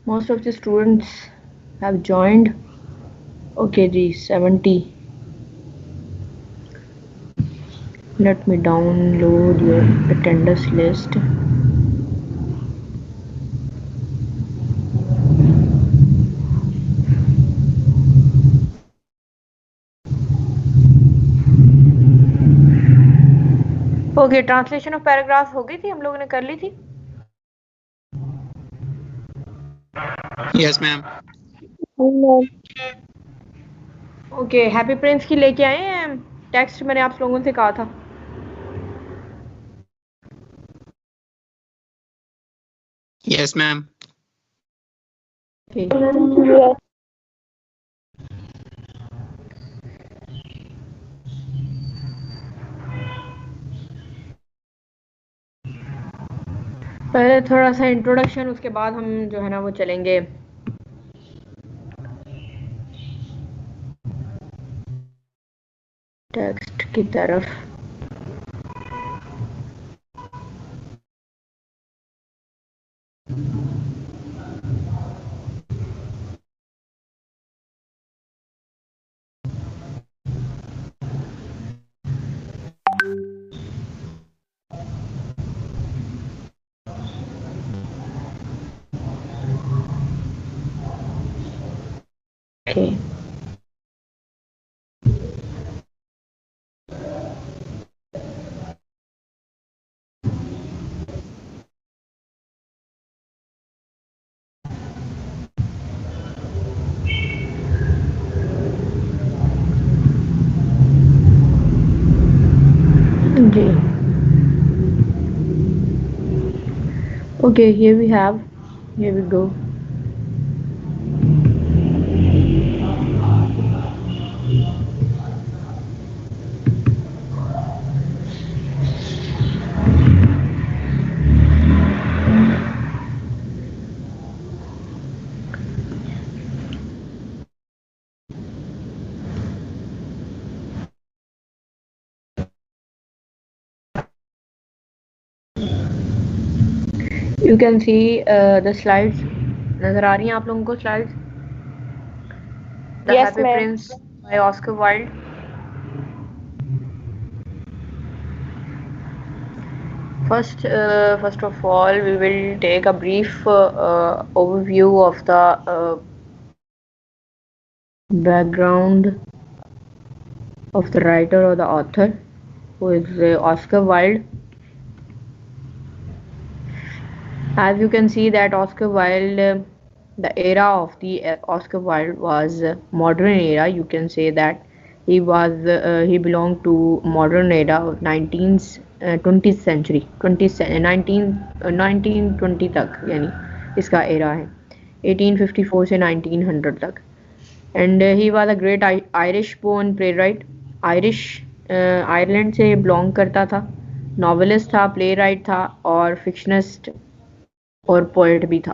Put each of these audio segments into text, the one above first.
Most of the students have joined. Okay जी 70. Let me download your attendance list. Okay translation of paragraph हो गई थी, हम लोगों ने कर ली थी. Yes, ma'am. Okay happy Prince की लेके आए हैं टेक्स्ट, मैंने आप लोगों से कहा था. Yes, ma'am. Okay. पहले थोड़ा सा इंट्रोडक्शन, उसके बाद हम जो है ना वो चलेंगे टेक्स्ट की तरफ. Okay. Ji. Okay, here we have, here we go. You can see the slides. नजर आ रही हैं आप लोगों को slides? The Yes, Happy ma'am. Prince by Oscar Wilde. First of all, we will take a brief overview of the background of the writer or the author, who is Oscar Wilde. As you can see that Oscar Wilde, the era of the Oscar Wilde was modern era. You can say that he belonged to modern era of 19th 20th century 1920 तक, यानी इसका era है 1854 से 1900 तक. And he was a great Irish born playwright. Irish Ireland से belong करता था. Novelist था, प्ले राइट था और फिक्शनिस्ट और पोएट भी था.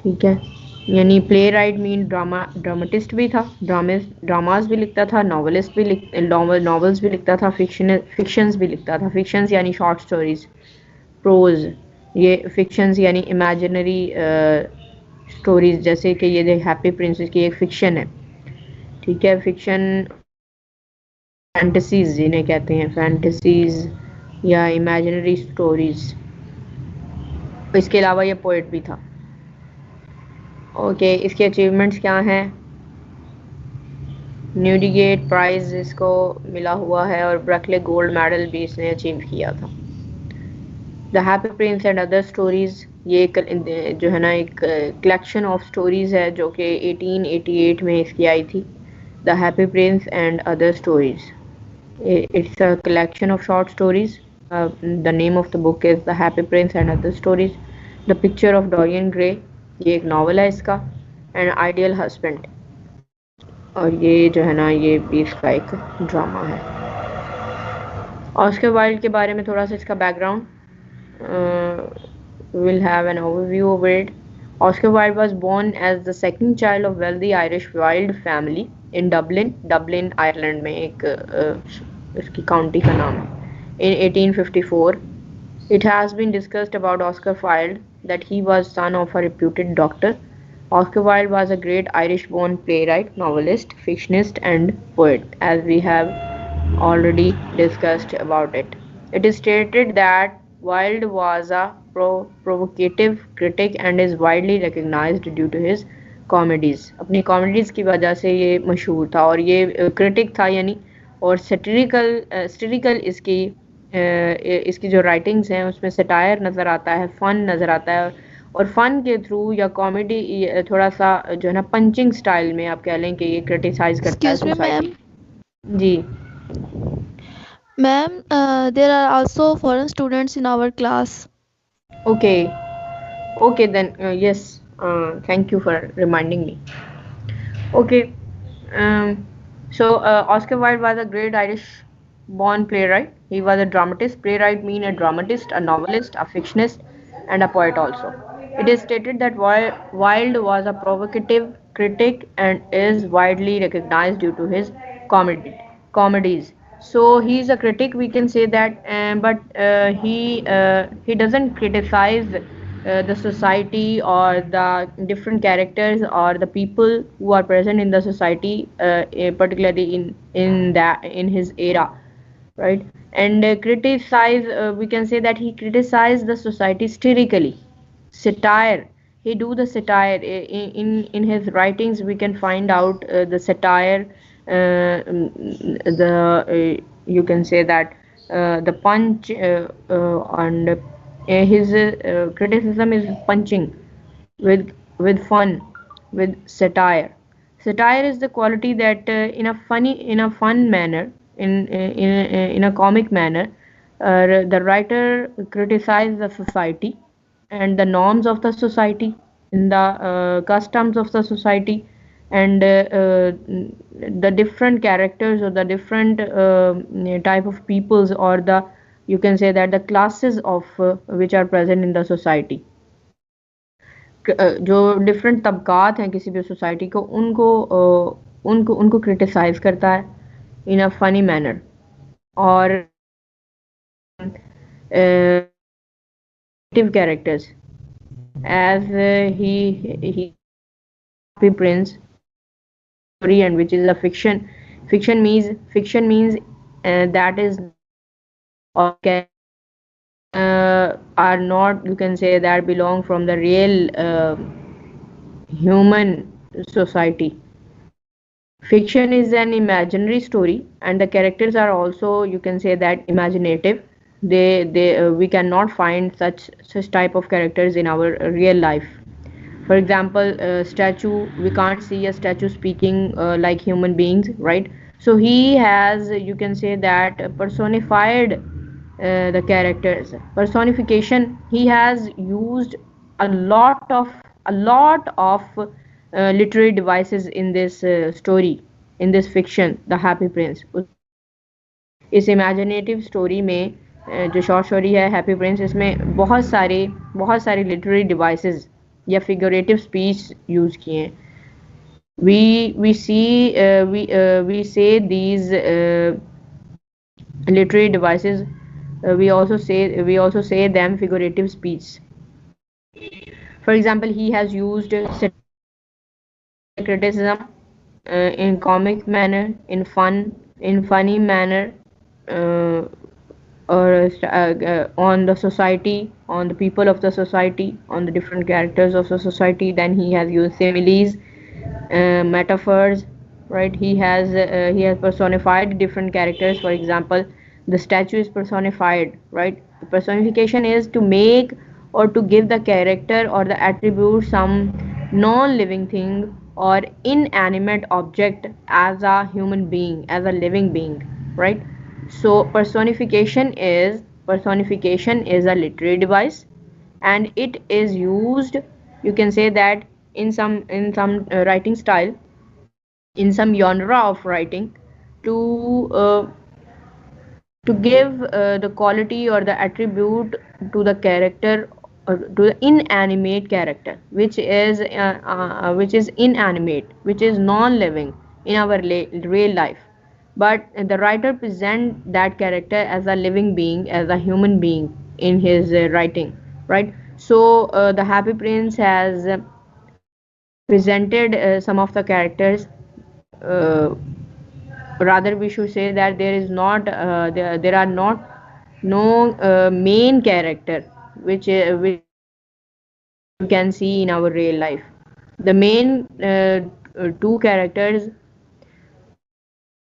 ठीक है, यानी प्ले राइट मीन ड्रामाटिस्ट भी था, ड्रामास भी लिखता था, नॉवेलिस्ट भी नॉवेल्स भी लिखता था, फिक्शंस भी लिखता था. फिक्शंस यानी शॉर्ट स्टोरीज, प्रोज. ये फिक्शंस यानी इमेजिनरी स्टोरीज, जैसे कि ये हैप्पी प्रिंसेस की एक फिक्शन है. ठीक है, फिक्शन फैंटेसीज जिन्हें कहते हैं, फैंटेसीज या इमेजिनरी स्टोरीज. इसके अलावा ये पोएट भी था. ओके, इसके अचीवमेंट्स क्या हैं? न्यूडिगेट प्राइज इसको मिला हुआ है और ब्रकले गोल्ड मेडल भी इसने अचीव किया था. The Happy Prince and other stories, ये जो है ना एक कलेक्शन ऑफ स्टोरीज है जो कि 1888 में इसकी आई थी. The Happy Prince and other stories, it's a collection of short stories. The name of the book is the Happy Prince and other stories. The picture of Dorian Gray, ये एक novel है इसका. एंड आइडियल हस्बैंड, और ये जो है ना ये भी इसका एक ड्रामा है. ऑस्कर वाइल्ड के बारे में थोड़ा सा इसका background, we'll have an overview of it. Oscar Wilde was born as the second child of wealthy Irish Wilde family in Dublin, Ireland में एक इसकी काउंटी का नाम है, in 1854. It has been discussed about Oscar Wilde that he was son of a reputed doctor. Oscar Wilde was a great Irish-born playwright, novelist, fictionist, and poet, as we have already discussed about it. It is stated that Wilde was a provocative critic and is widely recognized due to his comedies अपनी comedies की वजह से ये मशहूर था और ये critic था यानी और सैटिरिकल इसकी जो राइटिंग्स हैं उसमें सटायर नज़र आता है फन नज़र आता है और फन के थ्रू या कॉमेडी थोड़ा सा जो है ना पंचिंग स्टाइल में आप कह लें कि ये क्रिटिसाइज करता है सोसाइटी जी ma'am there are also foreign students in our class okay then yes thank you for reminding me okay so Oscar Wilde was a great Irish born playwright. He was a dramatist. Playwright mean a dramatist, a novelist, a fictionist, and a poet also. It is stated that Wilde was a provocative critic and is widely recognized due to his comedies. So he is a critic, we can say that, but he doesn't criticize the society or the different characters or the people who are present in the society, particularly in his era, right? And criticize, we can say that he criticized the society satirically. Satire, he do the satire in his writings. We can find out the satire, you can say that the punch, and his criticism is punching with fun, with satire. Satire is the quality that in a fun manner, in a comic manner, the writer criticizes the society and the norms of the society, in the customs of the society, and the different characters or the different type of peoples, or the you can say that the classes of which are present in the society. जो different तबकात हैं किसी भी society को उनको criticise करता है इन a funny manner और characters as he Happy Prince story, and which is a fiction means that is or can are not, you can say that, belong from the real human society. Fiction is an imaginary story and the characters are also, you can say that, imaginative. They we cannot find such type of characters in our real life. For example, statue, we can't see a statue speaking like human beings, right? So he has, you can say that, personified the characters. Personification, he has used a lot of literary devices in this story, in this fiction, The Happy Prince. इस imaginative story में जो short story है happy Prince, इसमें बहुत सारे literary devices या figurative speech use किए हैं. we say these literary devices, we also say them figurative speech. For example, he has used criticism in comic manner, in funny manner, or on the society, on the people of the society, on the different characters of the society. Then he has used similes, metaphors, right? He has personified different characters. For example, the statue is personified, right? The personification is to make or to give the character or the attribute some non-living thing or inanimate object as a human being, as a living being, right? So personification is a literary device, and it is used, you can say that, in some writing style, in some genre of writing, to give the quality or the attribute to the character, or to the inanimate character, which is inanimate, which is non-living in our real life, but the writer present that character as a living being, as a human being, in his writing, right? So the Happy Prince has presented some of the characters. uh, Rather, we should say that there is not there are not no main character which you can see in our real life. The main two characters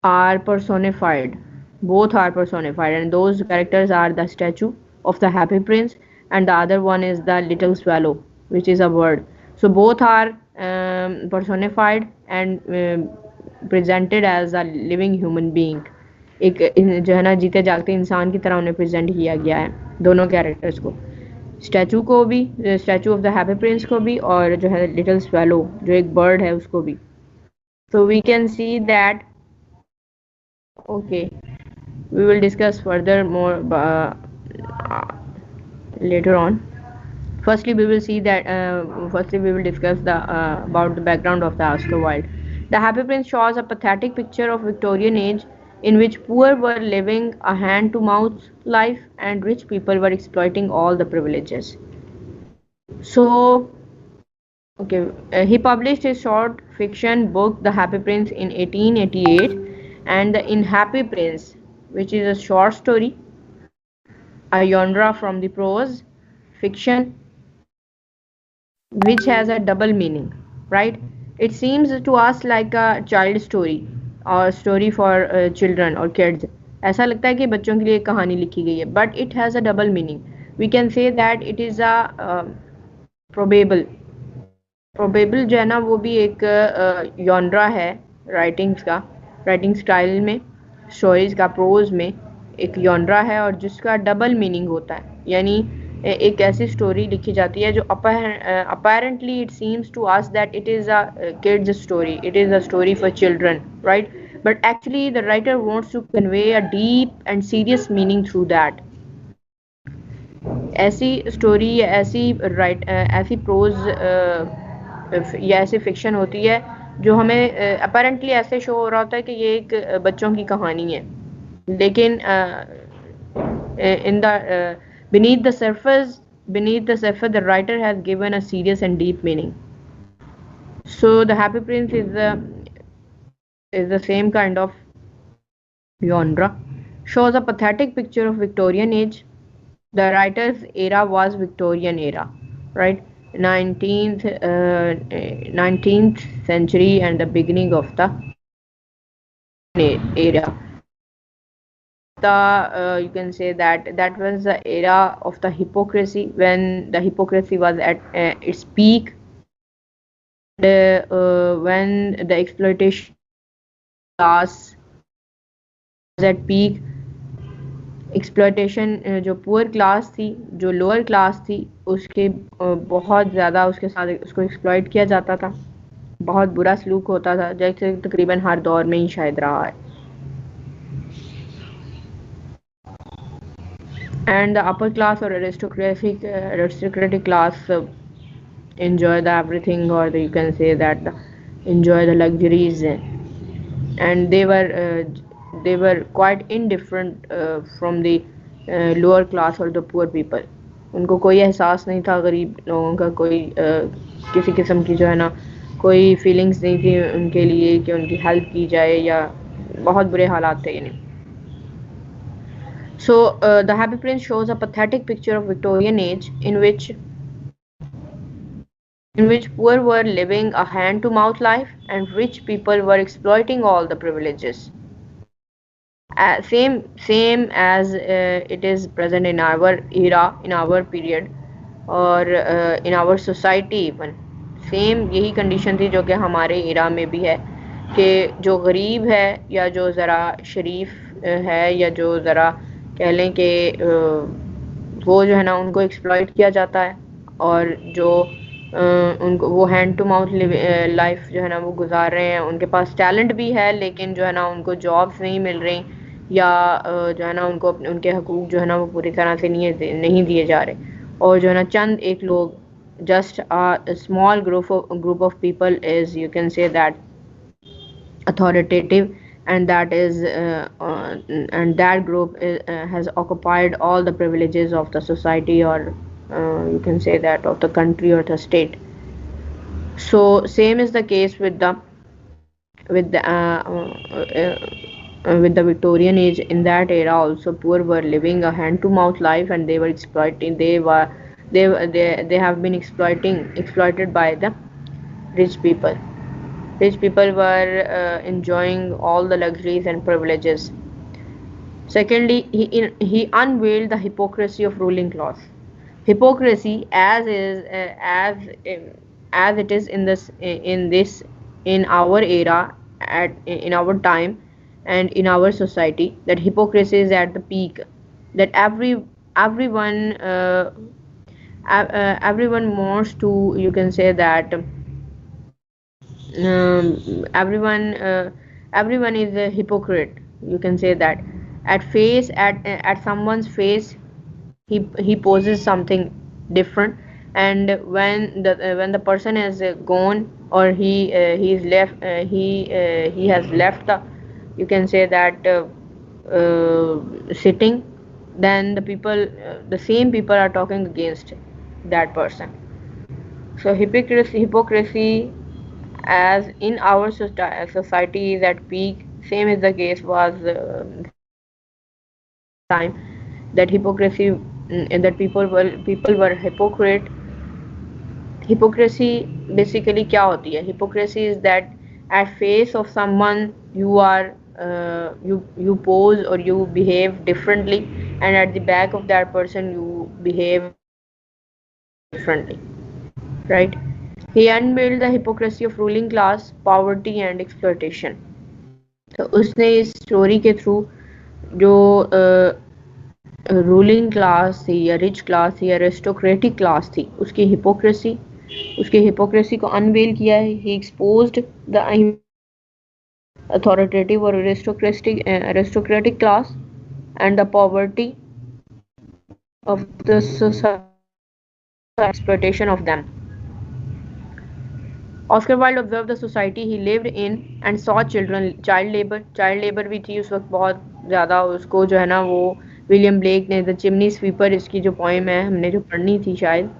are personified. Both are personified, and those characters are the statue of the Happy Prince, and the other one is the little swallow, which is a bird. So both are personified and presented as a living human being. एक जो है ना जीते जागते इंसान की तरह उन्हें प्रेजेंट किया गया है दोनों कैरेक्टर्स को, स्टैचू को भी, statue of the Happy Prince को भी, और जो है लिटिल स्वेलो जो एक बर्ड है उसको भी. So we can see that. Okay, we will discuss further more later on. Firstly, we will see that. Firstly, we will discuss the about the background of the Oscar Wilde. The Happy Prince shows a pathetic picture of Victorian age in which poor were living a hand-to-mouth life and rich people were exploiting all the privileges. So, okay, he published his short fiction book The Happy Prince in 1888, and The Unhappy Prince, which is a short story, a genre from the prose fiction, which has a double meaning, right? It seems to us like a child story or story for children or kids. ऐसा लगता है कि बच्चों के लिए एक कहानी लिखी गई है, but it has a double meaning. We can say that it is a probable जो है ना वो भी एक genre है राइटिंग्स का, राइटिंग स्टाइल में, स्टोरीज का प्रोज में एक genre है और जिसका डबल मीनिंग होता है. यानी एक ऐसी स्टोरी लिखी जाती है जो apparently it seems to us that it is a kid's story, it is a story for children, right? But actually the writer wants to convey a deep and serious meaning through that. ऐसी story या ऐसी pros या ऐसी fiction होती है जो हमें apparently ऐसे शो हो रहा होता है कि ये एक बच्चों की कहानी है, लेकिन in the beneath the surface the writer has given a serious and deep meaning. So the Happy Prince is the same kind of genre, shows a pathetic picture of Victorian age. The writer's era was Victorian era, right? 19th century and the beginning of the era. You can say that was the era of the hypocrisy, when the hypocrisy was at its peak, when the exploitation class was at peak. Exploitation जो poor class थी, जो lower class थी, उसके बहुत ज़्यादा उसके साथ उसको एक्सप्लॉइट किया जाता था, बहुत बुरा सलूक होता था, जैसे तकरीबन हर दौर में ही शायद रहा है. And the upper class or aristocratic class enjoy the everything, or you can say that enjoy the luxuries, and they were quite indifferent from the lower class or the poor people. उनको कोई एहसास नहीं था गरीब लोगों का, कोई किसी किस्म की जो है ना कोई फीलिंग्स नहीं थी उनके लिए कि उनकी हेल्प की जाए, या बहुत बुरे हालात थे यानी. So the Happy Prince shows a pathetic picture of Victorian age in which poor were living a hand-to-mouth life and rich people were exploiting all the privileges. Same as it is present in our era, in our period, or in our society even. Same यही condition थी जो कि हमारे इरा में भी है, कि जो गरीब है या जो ज़रा शरीफ है या जो ज़रा कह लें कि वो जो है ना उनको एक्सप्लॉइट किया जाता है, और जो उनको वो हैंड टू माउथ लाइफ जो है ना वो गुजार रहे हैं, उनके पास टैलेंट भी है लेकिन जो है ना उनको जॉब्स नहीं मिल रही, या जो है ना उनको उनके हकूक़ जो है ना वो पूरी तरह से नहीं दिए जा रहे, और जो है ना चंद एक लोग, just a small group of people is, you can say that, authoritative and that group has occupied all the privileges of the society, or you can say that of the country or the state. So same is the case with the Victorian age. In that era also, poor were living a hand to mouth life, and they were exploiting they have been exploited by the rich people. Rich people were enjoying all the luxuries and privileges. Secondly, he unveiled the hypocrisy of ruling class. Hypocrisy, as it is in our era, in our time, and in our society, that hypocrisy is at the peak. That everyone everyone wants to, you can say that, everyone is a hypocrite, you can say that. At someone's face, he poses something different, and when the person is gone, or he's left he has left the, you can say that, sitting, then the same people are talking against that person. So hypocrisy as in our society is at peak. Same is the case was time, that hypocrisy, that people were hypocrite. Hypocrisy basically क्या होती है? Hypocrisy is that at face of someone you are you pose or you behave differently, and at the back of that person you behave differently, right? He unveiled the hypocrisy of ruling class, poverty and exploitation. तो उसने इस story के through जो ruling class थी, या rich class थी, या aristocratic class थी, उसकी हिपोक्रेसी को अनवेल किया है. ही एक्सपोज्ड द अथॉरिटेटिव और aristocratic class and the poverty of the society, exploitation of them. Oscar Wilde observed the society he lived in and saw child labor भी थी उस वक्त बहुत ज़्यादा. उसको जो है ना, वो विलियम ब्लेक ने द चिमनी स्वीपर, इसकी जो पोइम है हमने जो पढ़नी थी शायद,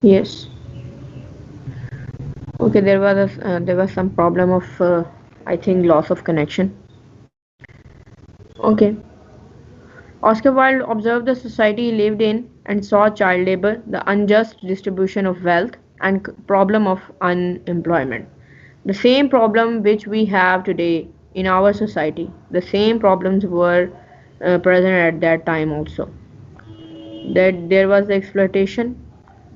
yes. Okay, there was some problem of I think loss of connection. Okay. Oscar Wilde observed the society he lived in and saw child labor, the unjust distribution of wealth, and problem of unemployment. The same problem which we have today in our society, the same problems were present at that time also. That there was the exploitation,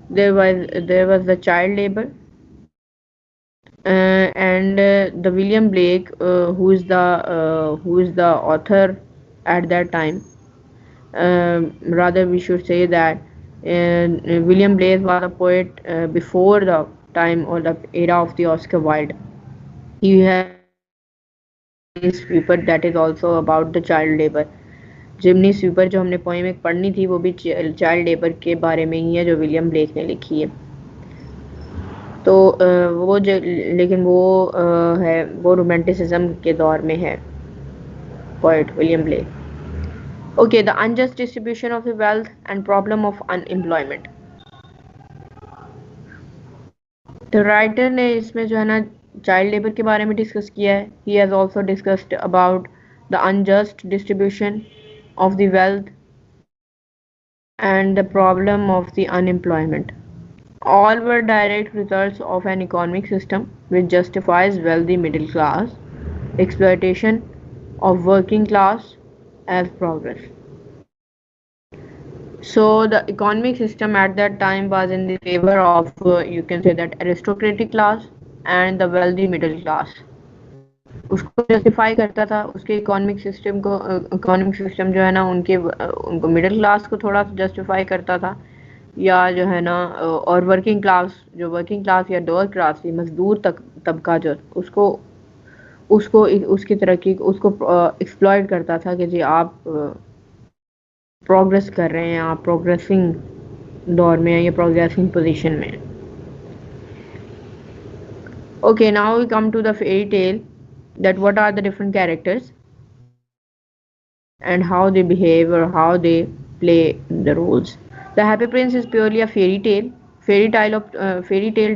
there was the child labor, and the William Blake, who is the author at that time. Rather, we should say that William Blake was a poet before the time or the era of the Oscar Wilde. He has sweeper that is also about the child labor. Jimny sweeper जो हमने poem एक पढ़नी थी, वो भी child labour के बारे में ही है, जो विलियम ब्लेक ने लिखी है. तो वो लेकिन वो है, वो रोमांटिसिज्म के दौर में है, poet William Blake. Okay, the unjust distribution of the wealth and problem of unemployment. The writer ने इसमें जो है ना चाइल्ड लेबर के बारे में डिस्कस किया है. He has also discussed about the unjust distribution of the wealth and the problem of the unemployment. All were direct results of an economic system which justifies wealthy middle class exploitation of working class as progress. So the economic system at that time was in the favor of you can say that aristocratic class and the wealthy middle class. उसको justify करता था, उसके economic system जो है ना, उनको middle class को थोड़ा जस्टिफाई करता था, या जो है ना, और वर्किंग क्लास या लोअर क्लास थी, मजदूर तबका जो, उसको उसकी तरक्की उसको एक्सप्लॉइट करता था कि जी आप प्रोग्रेस कर रहे हैं, आप प्रोग्रेसिंग दौर में हैं, या प्रोग्रेसिंग पोजीशन में हैं. Okay, now we come to the fairy tale, that what are the different characters and how they behave or how they play the roles. The Happy Prince is purely a fairy tale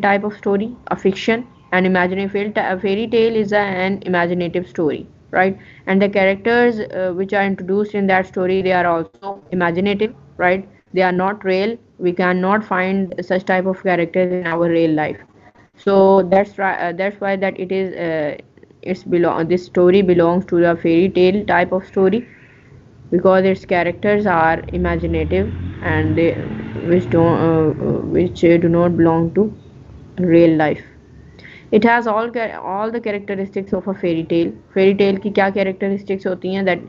type of story, a fiction, an imaginative a fairy tale is an imaginative story, right? And the characters which are introduced in that story, they are also imaginative, right? They are not real. We cannot find such type of characters in our real life. So that's why that it is this story belongs to the fairy tale type of story, because its characters are imaginative, and they which do not belong to real life. It has all the characteristics of a fairy tale. Fairy tale की क्या characteristics होती हैं? That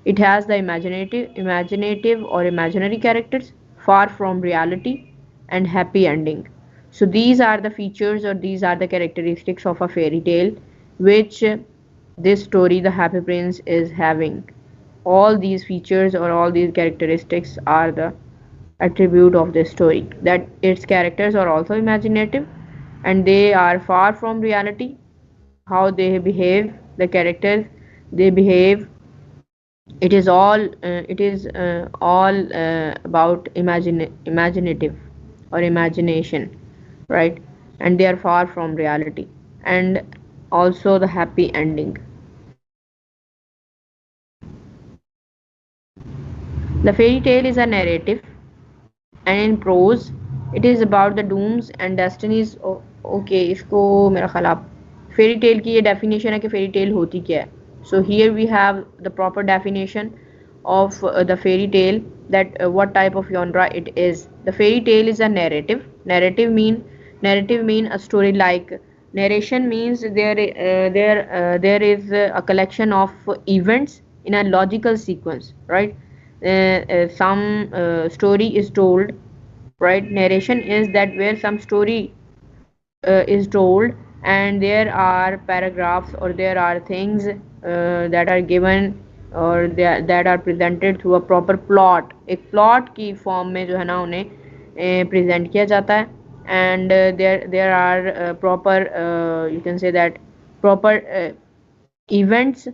it has the imaginative or imaginary characters, far from reality, and happy ending. So these are the features, or these are the characteristics of a fairy tale, which this story, The Happy Prince, is having. All these features or all these characteristics are the attribute of this story, that its characters are also imaginative and they are far from reality. How they behave, the characters they behave, it is all about imaginative or imagination, right? And they are far from reality, and also the happy ending. The fairy tale is a narrative, and in prose it is about the dooms and destinies. Okay, इसको मेरा ख्याल आप fairy tale की ये definition है कि fairy tale होती क्या है. So here we have the proper definition of the fairy tale, that what type of genre it is. The fairy tale is a narrative. Narrative mean a story like. Narration means there is a collection of events in a logical sequence, right? Some story is told, right? Narration is that where some story is told, and there are paragraphs or there are things that are given or that are presented through a proper plot. एक plot की form में जो है ना उन्हें present किया जाता है, and there are proper you can say that proper events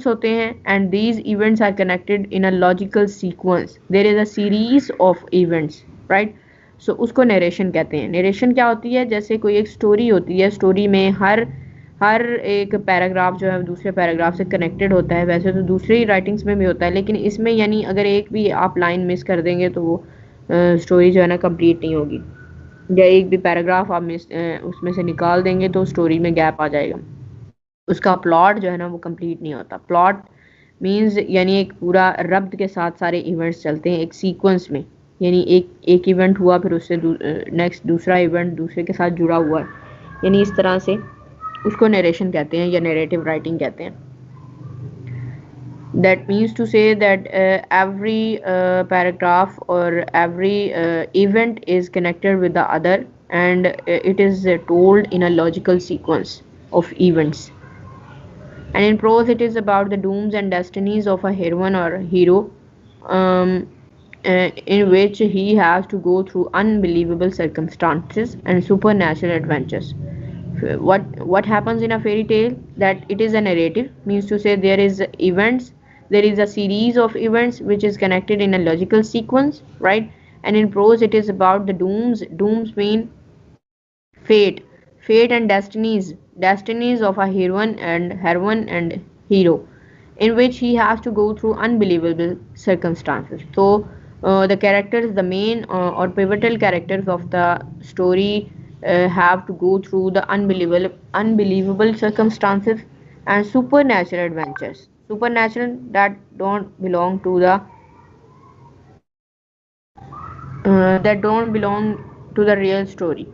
होते हैं, and these events are connected in a logical sequence. There is a series of events, right? So उसको नरेशन कहते हैं. नरेशन क्या होती है? जैसे कोई एक स्टोरी होती है, स्टोरी में हर एक पैराग्राफ जो है दूसरे पैराग्राफ से कनेक्टेड होता है. वैसे तो दूसरी राइटिंग्स में भी होता है, लेकिन इसमें यानी अगर एक भी आप लाइन मिस कर देंगे तो वो स्टोरी जो है ना कंप्लीट नहीं होगी, या एक भी पैराग्राफ आप उसमें से निकाल देंगे तो स्टोरी में गैप आ जाएगा, उसका प्लॉट जो है ना वो कंप्लीट नहीं होता. प्लॉट मींस यानी एक पूरा रब्त के साथ सारे इवेंट्स चलते हैं एक सीक्वेंस में, यानी एक इवेंट हुआ फिर उससे नेक्स्ट दूसरा इवेंट दूसरे के साथ जुड़ा हुआ है, यानी इस तरह से उसको नरेशन कहते हैं या नरेटिव राइटिंग कहते हैं. That means to say that every paragraph or every event is connected with the other, and it is told in a logical sequence of events. And in prose it is about the dooms and destinies of a heroine or hero, in which he has to go through unbelievable circumstances and supernatural adventures. What happens in a fairy tale? That it is a narrative, means to say there is a series of events which is connected in a logical sequence, right? And in prose it is about the dooms mean fate and destinies of a heroine and hero, in which he has to go through unbelievable circumstances. So the characters, the main or pivotal characters of the story have to go through the unbelievable circumstances and supernatural adventures. Supernatural that don't belong to the real story,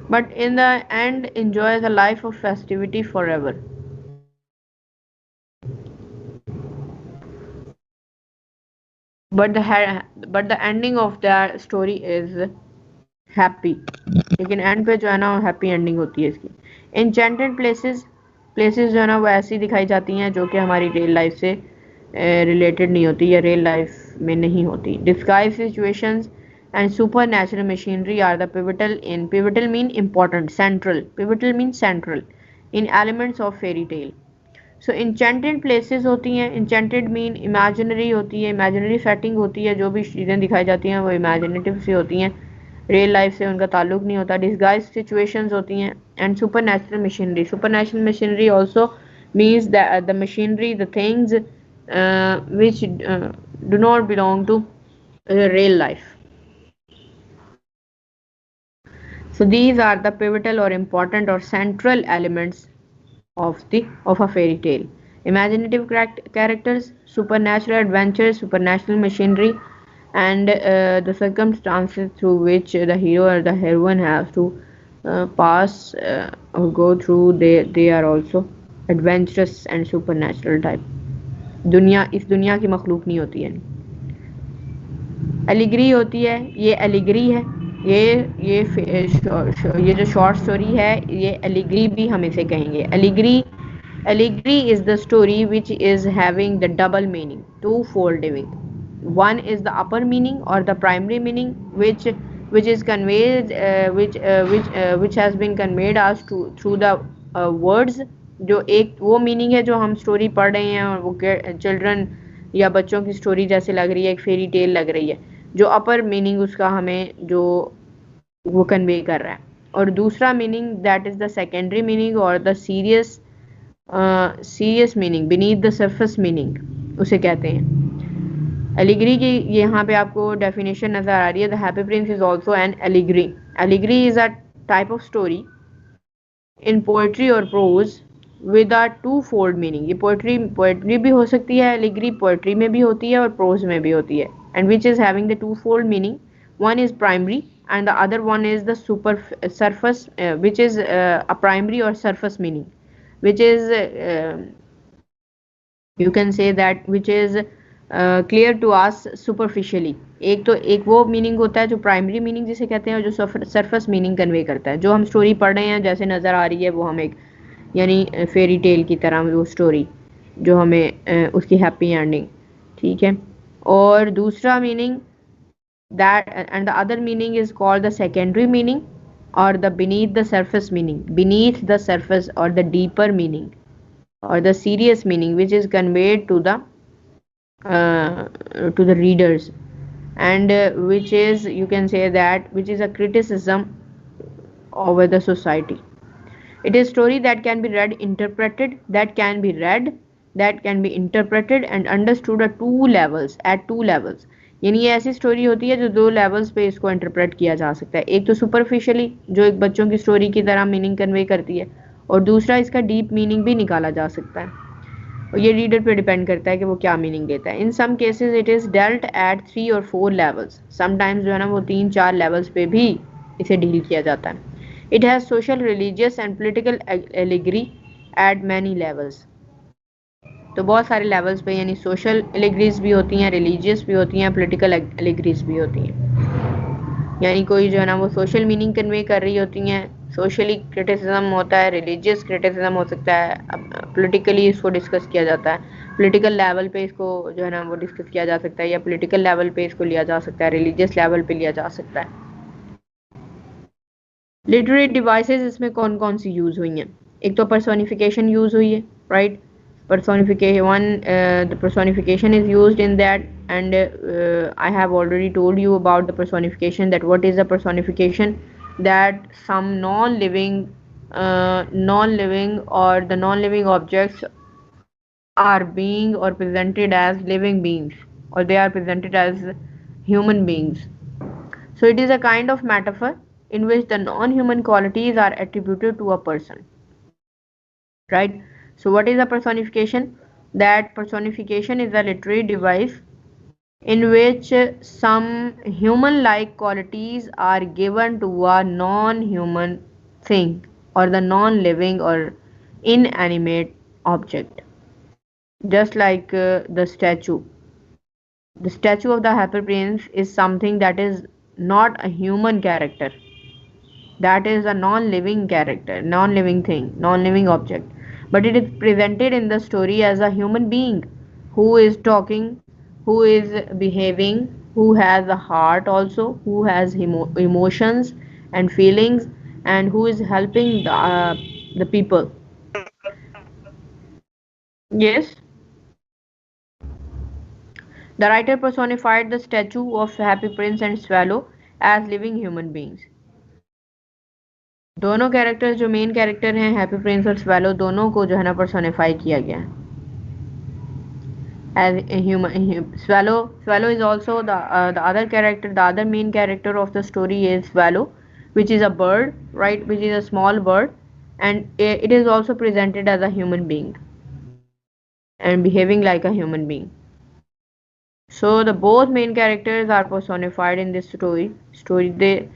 but in the end enjoys a life of festivity forever. But the ending of that story is happy. लेकिन and पे जो है ना happy ending होती है इसकी. Enchanted places places जो है ना वो ऐसी दिखाई जाती हैं जो कि हमारी रियल लाइफ से रिलेटेड नहीं होती या रियल लाइफ में नहीं होती. Disguise situations and super natural machinery are the pivotal mean important, central, pivotal mean central in elements of fairy tale. So enchanted places होती हैं, इंचेंटेड मीन इमेजिनरी होती है, इमेजिनरी सेटिंग होती है, जो भी चीज़ें दिखाई जाती हैं वो इमेजिनेटिव सी होती हैं, रियल लाइफ से उनका ताल्लुक नहीं होता. डिस्गाइज सिचुएशंस होती हैं. And super natural machinery also means the machinery, the things which do not belong to real life. So these are the pivotal or important or central elements of a fairy tale. Imaginative characters, supernatural adventures, supernatural machinery, and the circumstances through which the hero or the heroine has to pass or go through, they are also adventurous and supernatural type. इस दुनिया की मखलूक नहीं होती है. Allegory होती है, ये एलिगरी है, ये जो शॉर्ट स्टोरी है ये एलिगरी भी हम इसे कहेंगे. Allegory is the story which is having the double meaning, two fold meaning. One is the upper meaning और the primary meaning which is conveyed which has been conveyed us through the words. जो एक वो meaning है जो हम story पढ़ रहे हैं और वो चिल्ड्रन या बच्चों की स्टोरी जैसे लग रही है, एक फेरी टेल लग रही है. जो अपर मीनिंग उसका हमें जो वो कन्वे कर रहा है. और दूसरा meaning that is the secondary meaning और the serious meaning, beneath the surface meaning उसे कहते हैं. एलिगरी की यहाँ पे आपको डेफिनेशन नज़र आ रही है. The Happy Prince is also an allegory. Allegory is a type of story in poetry और prose with a two fold meaning. ये पोएट्री भी हो सकती है, एलिगरी पोएट्री में भी होती है और प्रोज में भी होती है. And which is having the two fold meaning. One is primary and the other one is the surface which is a primary or surface meaning, which is you can say that which is clear to us superficially. एक वो meaning होता है जो primary meaning जिसे कहते हैं और जो सरफेस मीनिंग कन्वे करता है. जो हम स्टोरी पढ़ रहे हैं जैसे नज़र आ रही है वो हम एक यानी फेरी टेल की तरह वो स्टोरी जो हमें उसकी हैप्पी एंडिंग, ठीक है. और दूसरा meaning that and the other meaning is called the secondary meaning or the beneath the surface meaning, beneath the surface or the deeper meaning or the serious meaning which is conveyed to the readers and which is, you can say that, which is a criticism over the society. It is story that can be read, interpreted, that can be interpreted and understood at two levels. यानी ये ऐसी story होती है जो दो levels पे इसको interpret किया जा सकता है. एक तो सुपरफिशियली जो एक बच्चों की स्टोरी की तरह मीनिंग कन्वे करती है और दूसरा इसका डीप मीनिंग भी निकाला जा सकता है और ये रीडर पे डिपेंड करता है कि वो क्या मीनिंग देता है. In some cases it is dealt at 3 और 4 लेवल्स. समटाइम्स जो है ना वो 3-4 लेवल्स पे भी इसे डील किया जाता है. It has social, religious and political allegory eight many levels. तो बहुत सारे लेवल्स पे यानी सोशल एलिगरीज भी होती हैं, रिलीजियस भी होती हैं, पॉलिटिकल एलिगरीज भी होती हैं. यानी कोई जो है ना वो सोशल मीनिंग कन्वे कर रही होती हैं, सोशली क्रिटिसिज्म होता है, रिलीजियस क्रिटिसिज्म हो सकता है, पॉलिटिकली इसको डिस्कस किया जाता है, पॉलिटिकल लेवल पे इसको जो है ना वो डिस्कस किया जा सकता है या पॉलिटिकल लेवल पे इसको लिया जा सकता है, रिलीजियस लेवल पे लिया जा सकता है. लिटरेरी डिवाइसेस इसमें कौन कौन सी यूज़ हुई हैं. एक तो पर्सोनिफिकेशन यूज़ हुई है, right. The personification is used in that, and I have already told you about the personification, that what is the personification, that some non-living or the non-living objects are being or presented as living beings or they are presented as human beings. So it is a kind of metaphor in which the non-human qualities are attributed to a person, right. So what is a personification? That personification is a literary device in which some human-like qualities are given to a non-human thing or the non-living or inanimate object. Just like the statue. The statue of the Happy Prince is something that is not a human character. That is a non-living character, non-living thing, non-living object. but it is presented in the story as a human being who is talking, who is behaving, who has a heart also, who has emotions and feelings, and who is helping the people. Yes, the writer personified the statue of Happy Prince and Swallow as living human beings. दोनों characters जो main character हैं happy prince और swallow दोनों को जो है ना personify किया गया है as a human. Swallow is also the other character. The other main character of the story is Swallow, which is a bird, right, which is a small bird, and it is also presented as a human being and behaving like a human being. So the both main characters are personified in this story. Thirdly,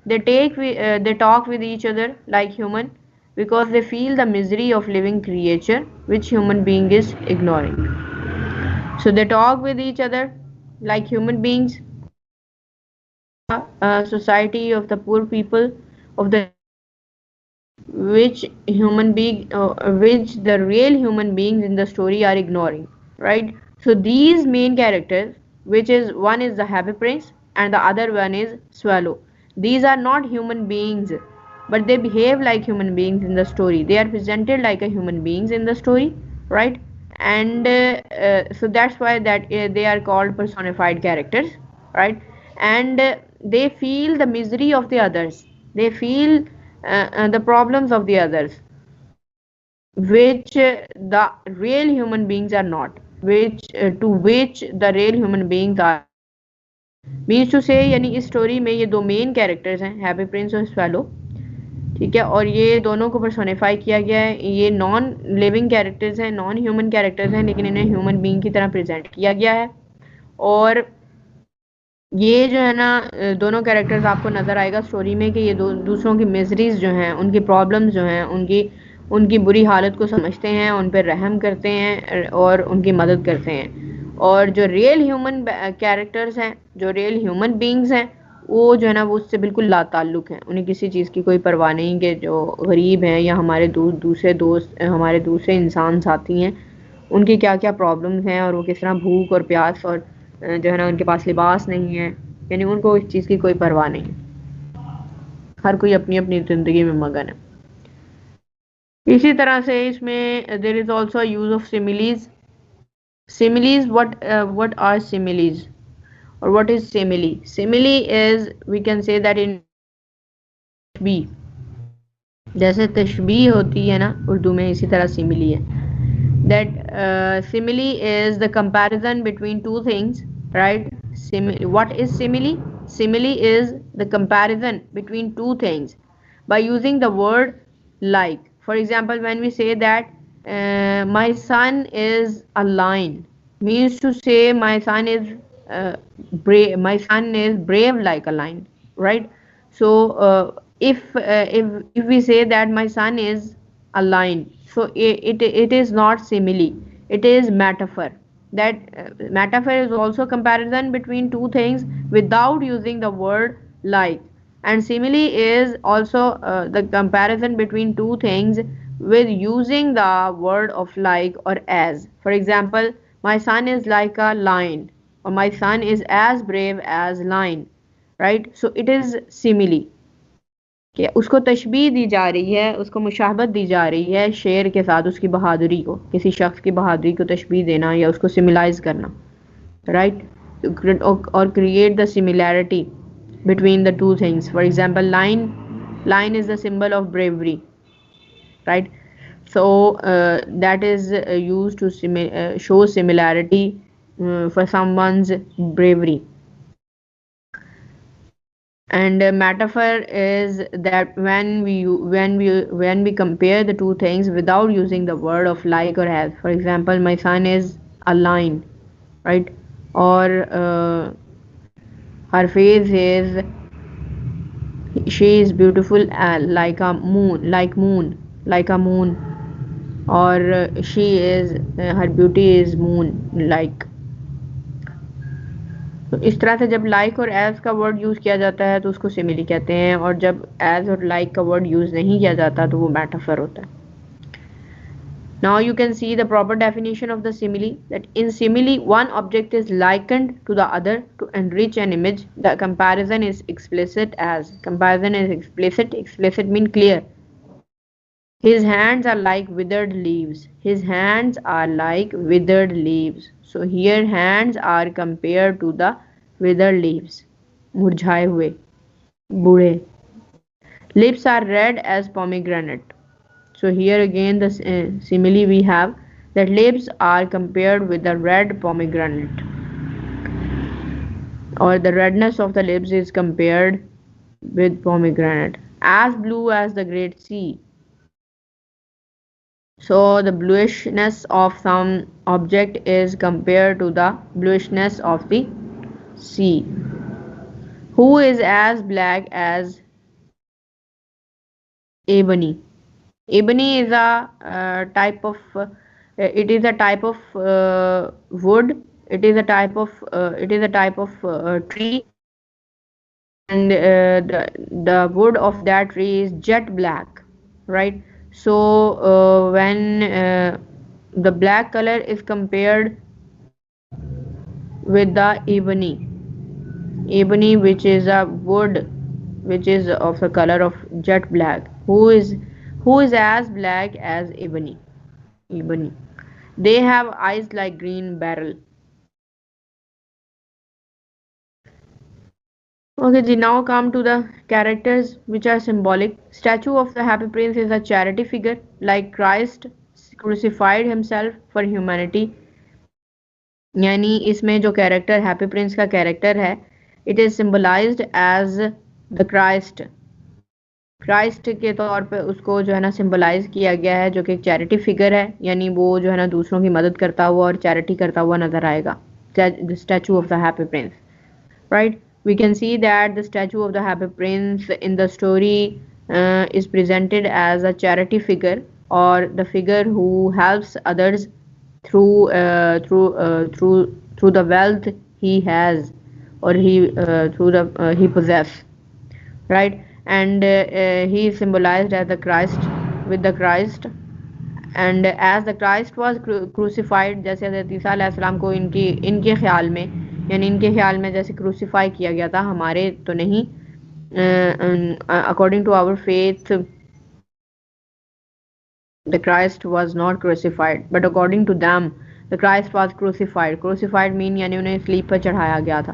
they talk with each other like human because they feel the misery of living creature which human being is ignoring. So they talk with each other like human beings. Society of the poor people of the which the real human beings in the story are ignoring, right? So these main characters, which is one is the Happy Prince and the other one is Swallow, these are not human beings, but they behave like human beings in the story. They are presented like a human beings in the story, right? And so that's why that they are called personified characters, right? And they feel the misery of the others. They feel the problems of the others, which the real human beings are not, to which the real human beings are. Means to say यानी इस story में ये दो main characters हैं happy prince और swallow, ठीक है, और ये दोनों को पर्सोनिफाई किया गया है. ये नॉन लिविंग कैरेक्टर्स हैं, नॉन ह्यूमन कैरेक्टर्स हैं, लेकिन इन्हें ह्यूमन बीइंग की तरह प्रेजेंट किया गया है. और ये जो है ना दोनों कैरेक्टर्स आपको नज़र आएगा स्टोरी में कि ये दूसरों की मिजरीज जो हैं, उनकी प्रॉब्लम्स जो हैं, उनकी बुरी हालत को समझते हैं, उन पर रहम करते हैं और उनकी मदद करते हैं. और जो रियल ह्यूमन कैरेक्टर्स हैं, जो रियल ह्यूमन बीइंग्स हैं, वो जो है ना वो उससे बिल्कुल लाताल्लुक़ हैं. उन्हें किसी चीज़ की कोई परवाह नहीं कि जो गरीब हैं या हमारे दूसरे दोस्त, हमारे दूसरे इंसान साथी हैं, उनकी क्या क्या प्रॉब्लम्स हैं और वो किस तरह भूख और प्यास और जो है ना उनके पास लिबास नहीं है, यानी उनको इस चीज़ की कोई परवाह नहीं. हर कोई अपनी अपनी ज़िंदगी में मगन है. इसी तरह से इसमें there is also use of similes. What are similes or what is simile? Simile is, we can say that in तशबीह, जैसे तशबीह होती है ना उर्दू में, इसी तरह सिमिली है. That simile is the comparison between two things, right? What is simile? Simile is the comparison between two things by using the word like. For example, when we say that my son is a lion, means to say my son is brave. My son is brave like a lion, right? So if we say that my son is a lion, so it is not simile. It is metaphor. That metaphor is also comparison between two things without using the word like. And simile is also the comparison between two things with using the word of like or as. For example, my son is like a lion, or my son is as brave as lion, right? So it is simile. कि उसको तशबीह दी जा रही है, उसको मुशाहबत दी जा रही है शेर के साथ, उसकी बहादुरी को, किसी शख्स की बहादुरी को तशबीह देना या उसको सिमिलाइज करना, राइट? और create the similarity between the two things. For example, lion is the symbol of bravery, right? So that is used to show similarity for someone's bravery. And metaphor is that when we compare the two things without using the word of like or as. For example, my son is a lion, right? Or her face is, she is beautiful like a moon, or she is, her beauty is moon like. तो इस तरह से जब like और as का word use किया जाता है तो उसको सिमिली कहते हैं, और जब as और like का वर्ड यूज़ नहीं किया जाता तो वो मेटाफर होता है. Now you can see the proper definition of the simile, that in simile one object is likened to the other to enrich an image. The comparison is explicit as. Comparison is explicit. Explicit mean clear. His hands are like withered leaves. His hands are like withered leaves. So here hands are compared to the withered leaves. मुरझाए हुए, बूढ़े. Lips are red as pomegranate. So here again the simile we have that lips are compared with the red pomegranate, or the redness of the lips is compared with pomegranate. As blue as the great sea. So the bluishness of some object is compared to the bluishness of the sea. Who is as black as ebony? Ebony is a type of it is a type of wood. It is a type of tree, and the wood of that tree is jet black, right? So when the black color is compared with the ebony, which is a wood which is of the color of jet black. Who is as black as ebony? They have eyes like green beryl. Okay ji, now come to the characters which are symbolic. Statue of the Happy Prince is a charity figure, like Christ crucified himself for humanity. यानी इसमें जो character Happy Prince का character है, it is symbolised as the Christ. Christ के तौर पे उसको जो है ना सिंबलाइज किया गया है, जो कि एक चैरिटी फिगर है, यानी वो जो है ना दूसरों की मदद करता हुआ और चैरिटी करता हुआ नजर आएगा. The statue of the Happy Prince, right. We can see that the statue of the Happy Prince in the story is presented as a charity figure, or the figure who helps others through the wealth he has, or he possess, right? And he is symbolized as the Christ, with the Christ. And as the Christ was crucified, जैसे हज़रत ईसा अलैहिस्सलाम को इनके ख्याल में, यानी इनके ख्याल में जैसे क्रूसीफाई किया गया था, हमारे तो नहीं. According to our faith the Christ was not crucified, but according to them the Christ was crucified. Crucified mean यानी उन्हें स्लीप पर चढ़ाया गया था,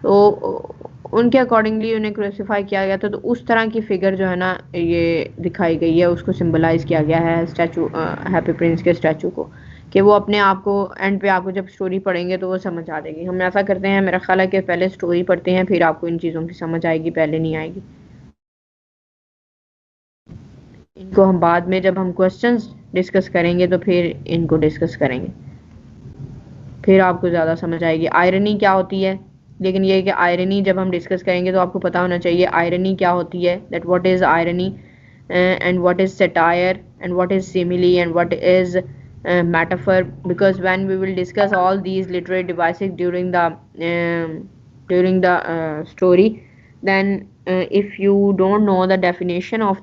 तो उनके अकॉर्डिंगली उन्हें क्रूसीफाई किया गया था. तो उस तरह की फिगर जो है ना ये दिखाई गई है, उसको सिंबलाइज किया गया है स्टैचू, हैप्पी प्रिंस के स्टैचू को, कि वो अपने आप को एंड पे आपको जब स्टोरी पढ़ेंगे तो वो समझ आ जाएगी. हम ऐसा करते हैं, मेरा ख्याल है कि पहले स्टोरी पढ़ते हैं, फिर आपको इन चीज़ों की समझ आएगी, पहले नहीं आएगी. इनको हम बाद में जब हम क्वेश्चंस डिस्कस करेंगे तो फिर इनको डिस्कस करेंगे, फिर आपको ज़्यादा समझ आएगी. आयरनी क्या होती है, लेकिन ये कि आयरनी जब हम डिस्कस करेंगे तो आपको पता होना चाहिए आयरनी क्या होती है, that what is irony and what is satire and what is simile and what is metaphor, because when we will discuss all these literary devices during the story, then if you don't know the definition of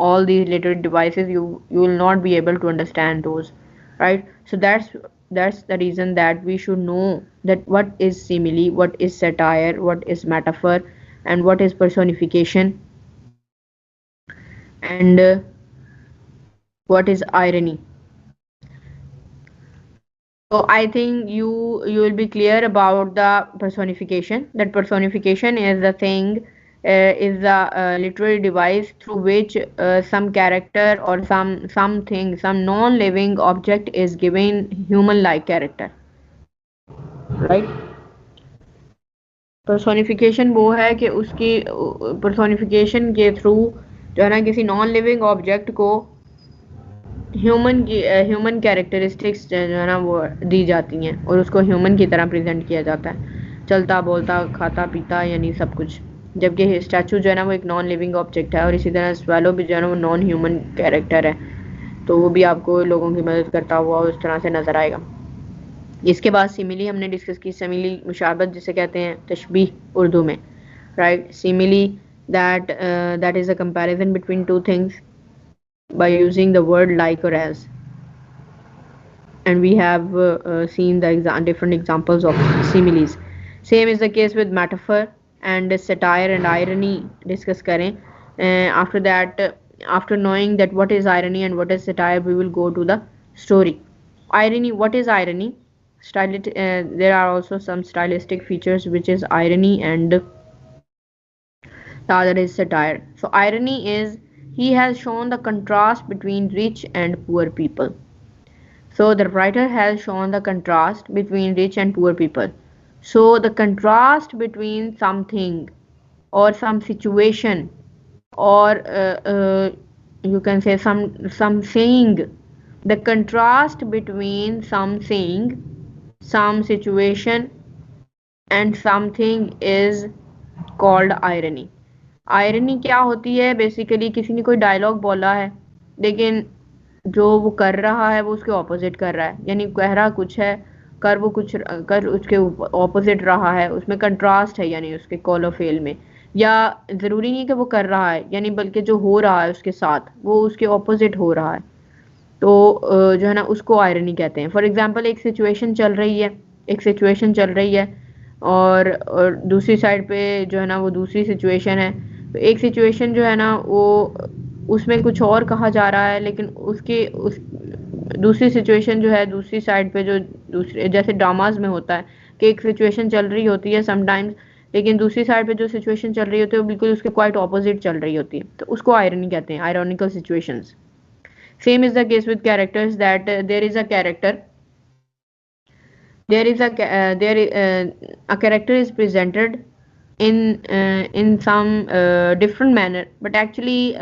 all these literary devices, you will not be able to understand those, right? So that's the reason that we should know that what is simile, what is satire, what is metaphor, and what is personification, and what is irony. So I think you will be clear about the personification. That personification is the thing, is the literary device through which some character or something, some non-living object is given human-like character, right? Personification वो है कि उसकी personification के through जो है ना किसी non-living object को ह्यूमन कैरेक्टरिस्टिक्स जो है ना वो दी जाती हैं और उसको ह्यूमन की तरह प्रेजेंट किया जाता है, चलता बोलता खाता पीता यानी सब कुछ. जबकि स्टैचू जो है ना वो एक नॉन लिविंग ऑब्जेक्ट है, और इसी तरह स्वेलो भी जो है ना वो नॉन ह्यूमन कैरेक्टर है, तो वो भी आपको लोगों की मदद करता हुआ उस तरह से नज़र आएगा. इसके बाद सिमिली हमने डिस्कस की. सिमिली मुशाबत जिसे कहते हैं, तशबीह उर्दू में, right. Simile that is a comparison between two things by using the word like or as. and we have seen the different examples of similes. Same is the case with metaphor and satire and irony discuss करें. After that, after knowing that what is irony and what is satire, we will go to the story. Irony, what is irony? There are also some stylistic features which is irony, and the other is satire. So irony is, he has shown the contrast between rich and poor people. So the writer has shown the contrast between rich and poor people. So the contrast between something or some situation, or you can say some saying, the contrast between some saying, some situation and something is called irony. Irony क्या होती है? Basically किसी ने कोई dialogue बोला है, लेकिन जो वो कर रहा है वो उसके ऑपोजिट कर रहा है, यानी कह रहा कुछ है, कर वो कुछ, कर उसके ऑपोजिट रहा है, उसमें कंट्रास्ट है, यानी उसके कॉल ऑफ फेल में। या ज़रूरी नहीं कि वो कर रहा है, यानी बल्कि जो हो रहा है उसके साथ वो उसके ऑपोजिट हो रहा है, तो जो है ना उसको आयरनी कहते हैं। फॉर एग्जांपल, एक सिचुएशन चल रही है और दूसरी साइड पे जो है ना वो दूसरी सिचुएशन है। तो एक सिचुएशन जो है ना वो उसमें कुछ और कहा जा रहा है, लेकिन उस दूसरी सिचुएशन जो है दूसरी साइड पे, जो दूसरे जैसे ड्रामाज में होता है कि एक सिचुएशन चल रही होती है समटाइम्स, लेकिन दूसरी साइड पे जो सिचुएशन चल रही होती है वो बिल्कुल उसके क्वाइट ऑपोजिट चल रही होती है, तो उसको आयरनी कहते हैं, ironical situations. Same is the case with characters, that there is a character, a character is presented in some different manner, but actually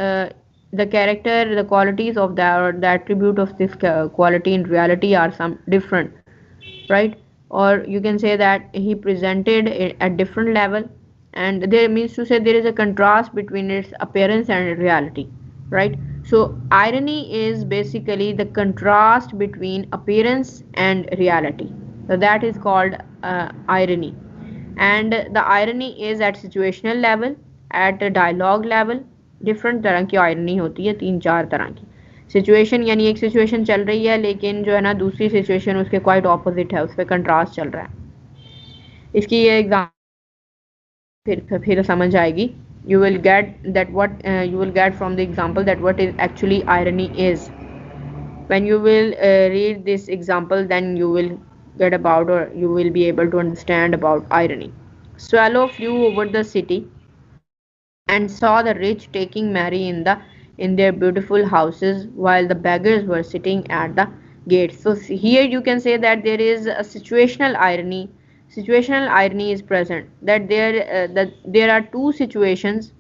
the character, the qualities of that, or the attribute of this quality in reality are some different, right? Or you can say that he presented it at different level, and there means to say there is a contrast between its appearance and reality, right? So irony is basically the contrast between appearance and reality, so that is called irony. And the irony is at situational level, at a dialogue level, different तरह की irony होती है, 3-4 तरह की। Situation, यानी एक situation चल रही है लेकिन जो है ना दूसरी सिचुएशन उसके क्वाइट ऑपोजिट है, उस पर कंट्रास्ट चल रहा है। इसकी ये एग्जाम्पल फिर समझ आएगी। You will get that what you will get from the example that what is actually irony is. When you will read this example, then you will get about, or you will be able to understand about irony. Swallow flew over the city and saw the rich taking Mary in their beautiful houses, while the beggars were sitting at the gates. So here you can say that there is a situational irony. Situational irony is present, that there are two situations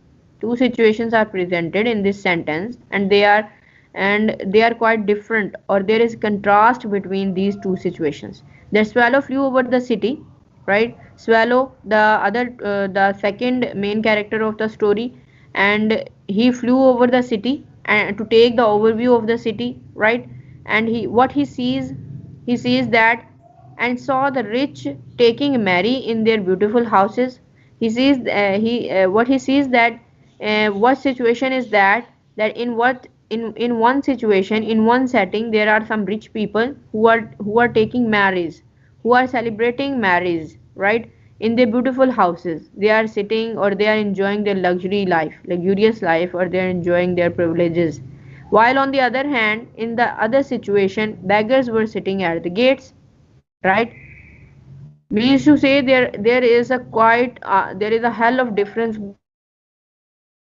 are presented in this sentence, and they are quite different, or there is contrast between these two situations. The swallow flew over the city, right? Swallow, the second main character of the story, and he flew over the city and to take the overview of the city, right? And he sees that, and saw the rich taking Mary in their beautiful houses. He sees what he sees that what situation is that in one situation, in one setting, there are some rich people who are taking marriage, who are celebrating marriage, right? In their beautiful houses, they are sitting, or they are enjoying their luxurious life, or they are enjoying their privileges. While on the other hand, in the other situation, beggars were sitting at the gates, right? Means to say there is a hell of difference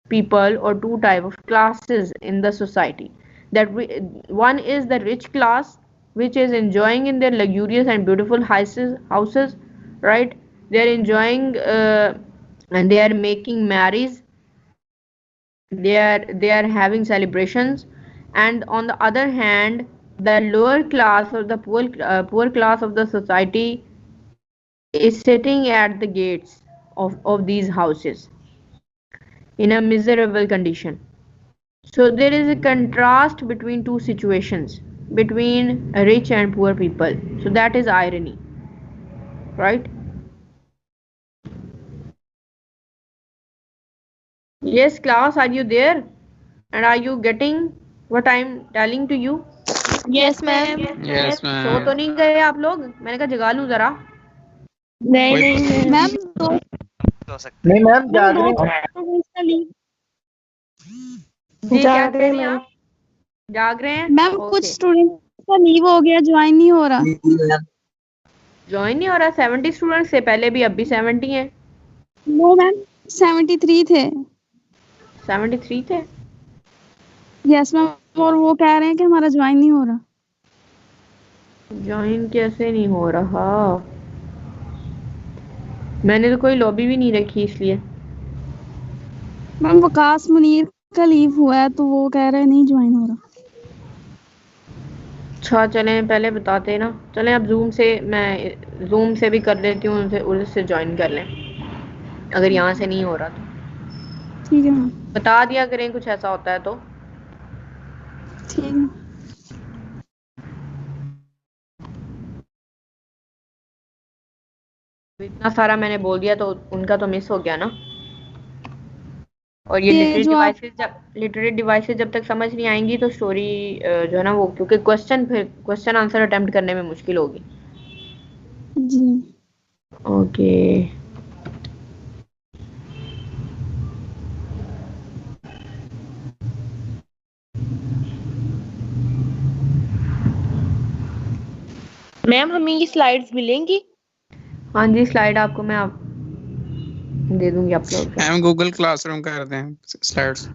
people, or two type of classes in the society. One is the rich class, which is enjoying in their luxurious and beautiful houses, right? They are enjoying and they are making marriage, they are having celebrations. And on the other hand, the lower class, or the poor class of the society, is sitting at the gates of these houses in a miserable condition. So there is a contrast between two situations, between rich and poor people. So that is irony, right? Yes, class, are you there? And are you getting what I'm telling to you? Yes, ma'am. Yes, so ma'am. तो नहीं गए आप लोग? मैंने कहा जगा लूं जरा। नहीं कोई- नहीं मैम दो हो सकता नहीं मैम जाग दो रहे हैं। स्टूडेंट्स का लीव जी क्या जाग कह रहे रही हैं हैं आप? जाग रहे हैं? मैम कुछ ओके। स्टूडेंट्स का लीव हो गया, ज्वाइन नहीं हो रहा। ज्वाइन नहीं हो रहा? 70 स्टूडेंट्स से पहले भी, अब भी 70 हैं। नो मैम 73 थे। 73 थे? यस मैम, और वो कह रहे हैं कि हमारा ज्वाइन नहीं हो रहा। ज्वाइन कैसे नहीं हो रहा? मैंने तो कोई लॉबी भी नहीं रखी इसलिए। मैम वकास मुनीर का लीव हुआ है तो वो कह रहे हैं नहीं ज्वाइन हो रहा। अच्छा चलें, पहले बताते ना। चलें अब मैं जूम से भी कर लेती हूँ, उनसे उससे ज्वाइन कर लें अगर यहाँ से नहीं हो रहा तो। ठीक है मैम। बता दिया करें कुछ ऐसा होता है तो। ठीक है। इतना सारा मैंने बोल दिया तो उनका तो मिस हो गया ना। और ये ये लिटरेट जो आप डिवाइसेस जब तक समझ नहीं आएंगी तो स्टोरी जो है ना वो, क्योंकि क्वेश्चन आंसर अटेम्प्ट करने में मुश्किल होगी। जी ओके। मैम हमें ये स्लाइड्स मिलेंगी? हाँ जी, स्लाइड आपको मैं आप दे दूंगी अपलोड कर। मैम गूगल क्लासरूम कर दें स्लाइड्स।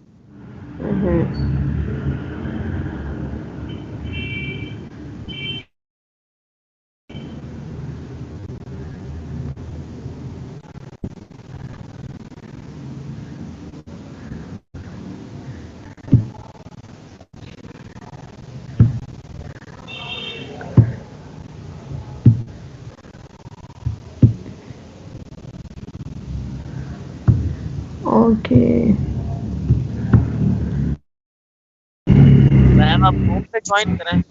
ओके। मैम आप ग्रुप पे ज्वाइन करें।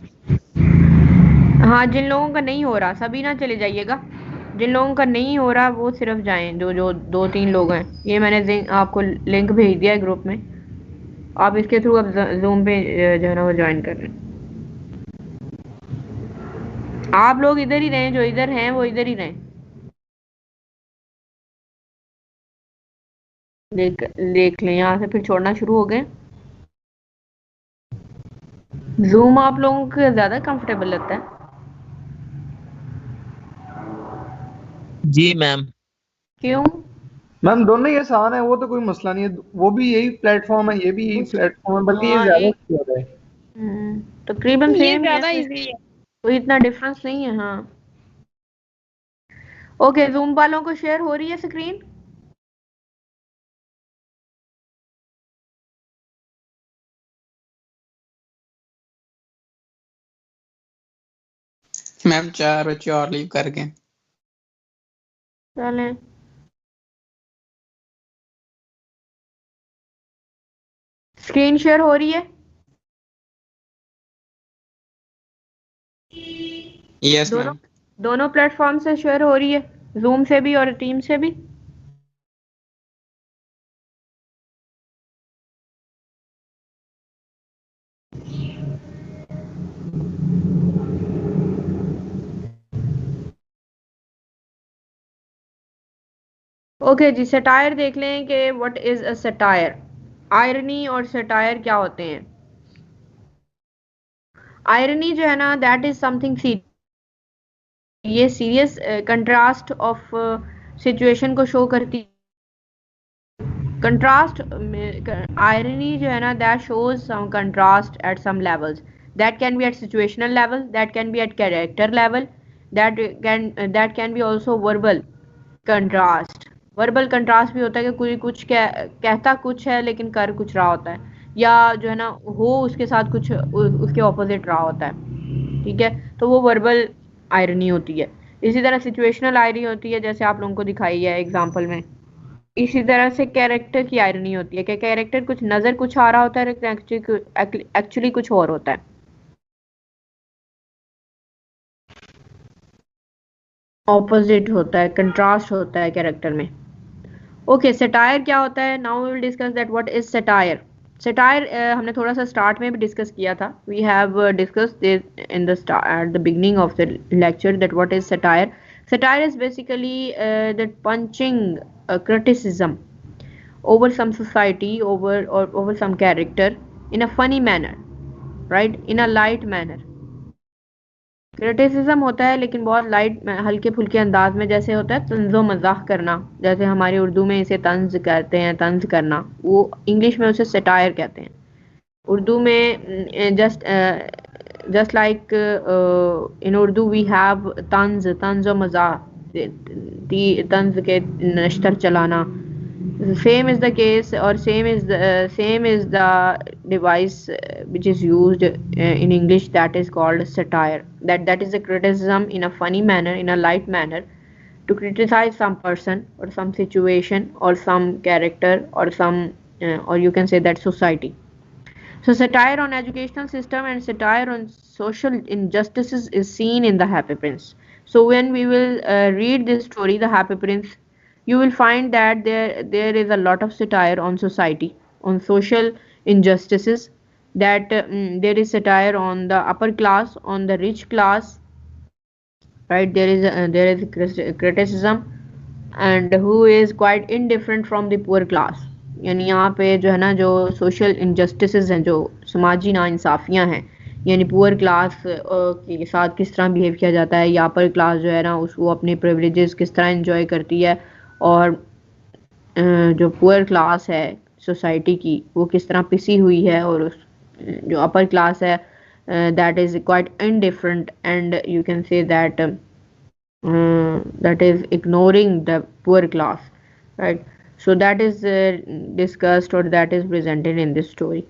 हाँ, जिन लोगों का नहीं हो रहा सभी ना चले जाइएगा। जिन लोगों का नहीं हो रहा वो सिर्फ जाएं, जो जो 2-3 लोग हैं। ये मैंने आपको लिंक भेज दिया है ग्रुप में, आप इसके थ्रू अब जूम पे जो है ना वो ज्वाइन कर रहे हैं। आप लोग इधर ही रहें, जो इधर हैं वो इधर ही रहें। देख लें, यहाँ से फिर छोड़ना शुरू हो गए। जूम आप लोगों को ज्यादा कंफर्टेबल लगता है? जी मैम। क्यों? मैम दोनों ही आसान है, वो तो कोई मसला नहीं है। वो भी यही प्लेटफॉर्म है, ये भी यही प्लेटफॉर्म है, बल्कि ये हाँ, ज्यादा एक अच्छा है। तकरीबन ये सेम ही ज्यादा है, इजी है। कोई इतना डिफरेंस नहीं है। हाँ ओके, जूम वालों को शेयर हो रही है स्क्रीन? मैम 4 बच्चे और लीव कर गए। चलें, स्क्रीन शेयर हो रही है? यस दोनों मैम। दोनों प्लेटफॉर्म से शेयर हो रही है, जूम से भी और टीम से भी? ओके जी, सटायर देख लें कि what is a satire. Irony और सटायर क्या होते हैं? आयरनी जो है ना, दैट इज समथिंग सीरियस। ये सीरियस कंट्रास्ट ऑफ सिचुएशन को शो करती। कंट्रास्ट irony जो है ना, that shows some contrast at some levels. That can be at situational level, that can be at character level, that can be also verbal contrast. Verbal contrast भी होता है कि कोई कुछ कहता कुछ है लेकिन कर कुछ रहा होता है, या जो है ना हो उसके साथ कुछ उसके ऑपोजिट रहा होता है। ठीक है, तो वो वर्बल आयरनी होती है। इसी तरह सिचुएशनल आयरनी होती है, जैसे आप लोगों को दिखाई है एग्जांपल में। इसी तरह से कैरेक्टर की आयरनी होती है कि कैरेक्टर कुछ नजर कुछ आ रहा होता है लेकिन एक्चुअली कुछ और होता है, ऑपोजिट होता है, कंट्रास्ट होता है कैरेक्टर में। ओके, सटायर क्या होता है? Now we will discuss that what is satire. Satire हमने थोड़ा सा स्टार्ट में भी डिस्कस किया था. We have discussed this in the at the beginning of the lecture that what is satire. Satire is basically that punching criticism over some society, over some character in a funny manner, right? In a light manner. Criticism होता है लेकिन बहुत light हल्के फुल्के अंदाज में, जैसे होता है तंज़ो मज़ाक करना, जैसे हमारी उर्दू में इसे तंज कहते हैं, तंज करना, वो इंग्लिश में उसे सटायर कहते हैं. उर्दू में just like in Urdu we have tanz और मज़ाक, तंज के नश्तर चलाना. Same is the case, or same is the device which is used in English, that is called satire. That is a criticism in a funny manner, in a light manner, to criticize some person or some situation or some character or some or you can say that society. So satire on educational system and satire on social injustices is seen in The Happy Prince. So when we will read this story, The Happy Prince, you will find that there is a lot of satire on society, on social injustices, that there is satire on the upper class, on the rich class, right? There is criticism and who is quite indifferent from the poor class. यानी यहाँ पे जो है ना, जो social injustices हैं, जो समाजी नाइंसाफ़ियाँ हैं, यानी पुअर क्लास के साथ किस तरह बिहेव किया जाता है, या अपर क्लास जो है ना वो अपने प्रिविलेजेस किस तरह एंजॉय करती है, और जो पुअर क्लास है सोसाइटी की वो किस तरह पिसी हुई है, और जो अपर क्लास है that is quite indifferent, and you can say that that is ignoring the poor class, right? So that is discussed, or that is presented in this story.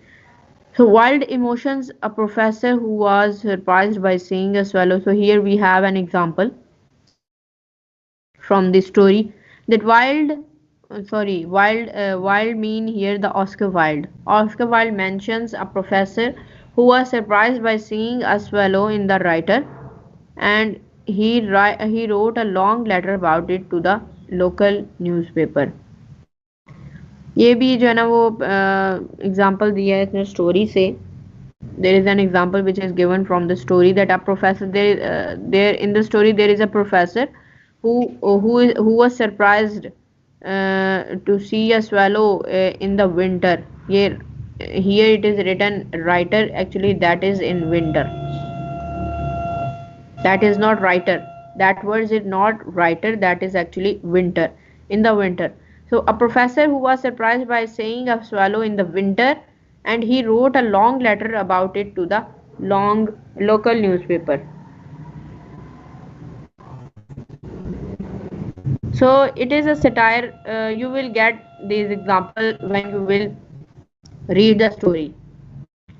So wild emotions, a professor who was surprised by seeing a swallow. So here we have an example from this story, that wild mean here the Oscar Wilde. Oscar Wilde mentions a professor who was surprised by seeing a swallow in the writer, and he wrote a long letter about it to the local newspaper. ये भी जो है ना वो example दिया है इसने story से. There is an example which is given from the story, that a professor there in the story there is a professor who was surprised to see a swallow in the winter. Here it is written writer, actually that is in winter, that is not writer, that word is not writer, that is actually winter, in the winter. So a professor who was surprised by seeing a swallow in the winter, and he wrote a long letter about it to the local newspaper. So it is a satire. You will get this example when you will read the story,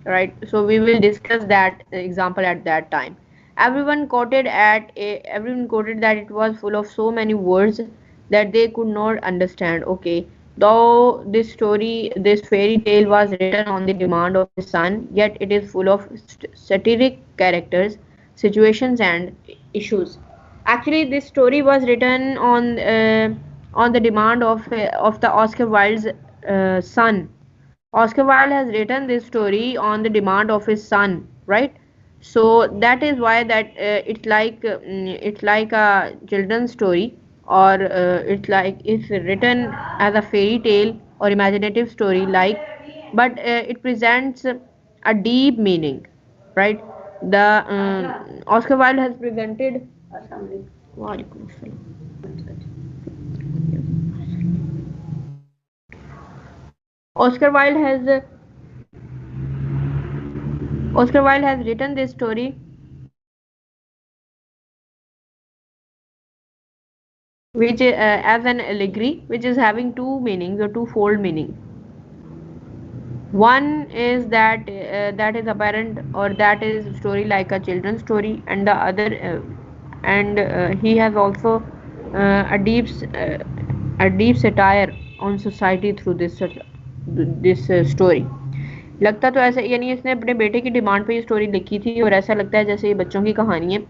right? So we will discuss that example at that time. Everyone quoted that it was full of so many words that they could not understand. Okay, though this fairy tale was written on the demand of the sun, yet it is full of satiric characters, situations and issues. Actually, this story was written on the demand of the Oscar Wilde's son. Oscar Wilde has written this story on the demand of his son, right? So that is why that it's like a children's story, or it's written as a fairy tale or imaginative story, but it presents a deep meaning, right? The Oscar Wilde has presented. Oscar Wilde has written this story which as an allegory, which is having two meanings or twofold meaning. One is that is apparent, or that is story like a children's story, and the other he has also a deep satire on society through this story. लगता तो ऐसा, यानी इसने अपने बेटे की demand पे ये स्टोरी लिखी थी, और ऐसा लगता है जैसे ये बच्चों की कहानी है,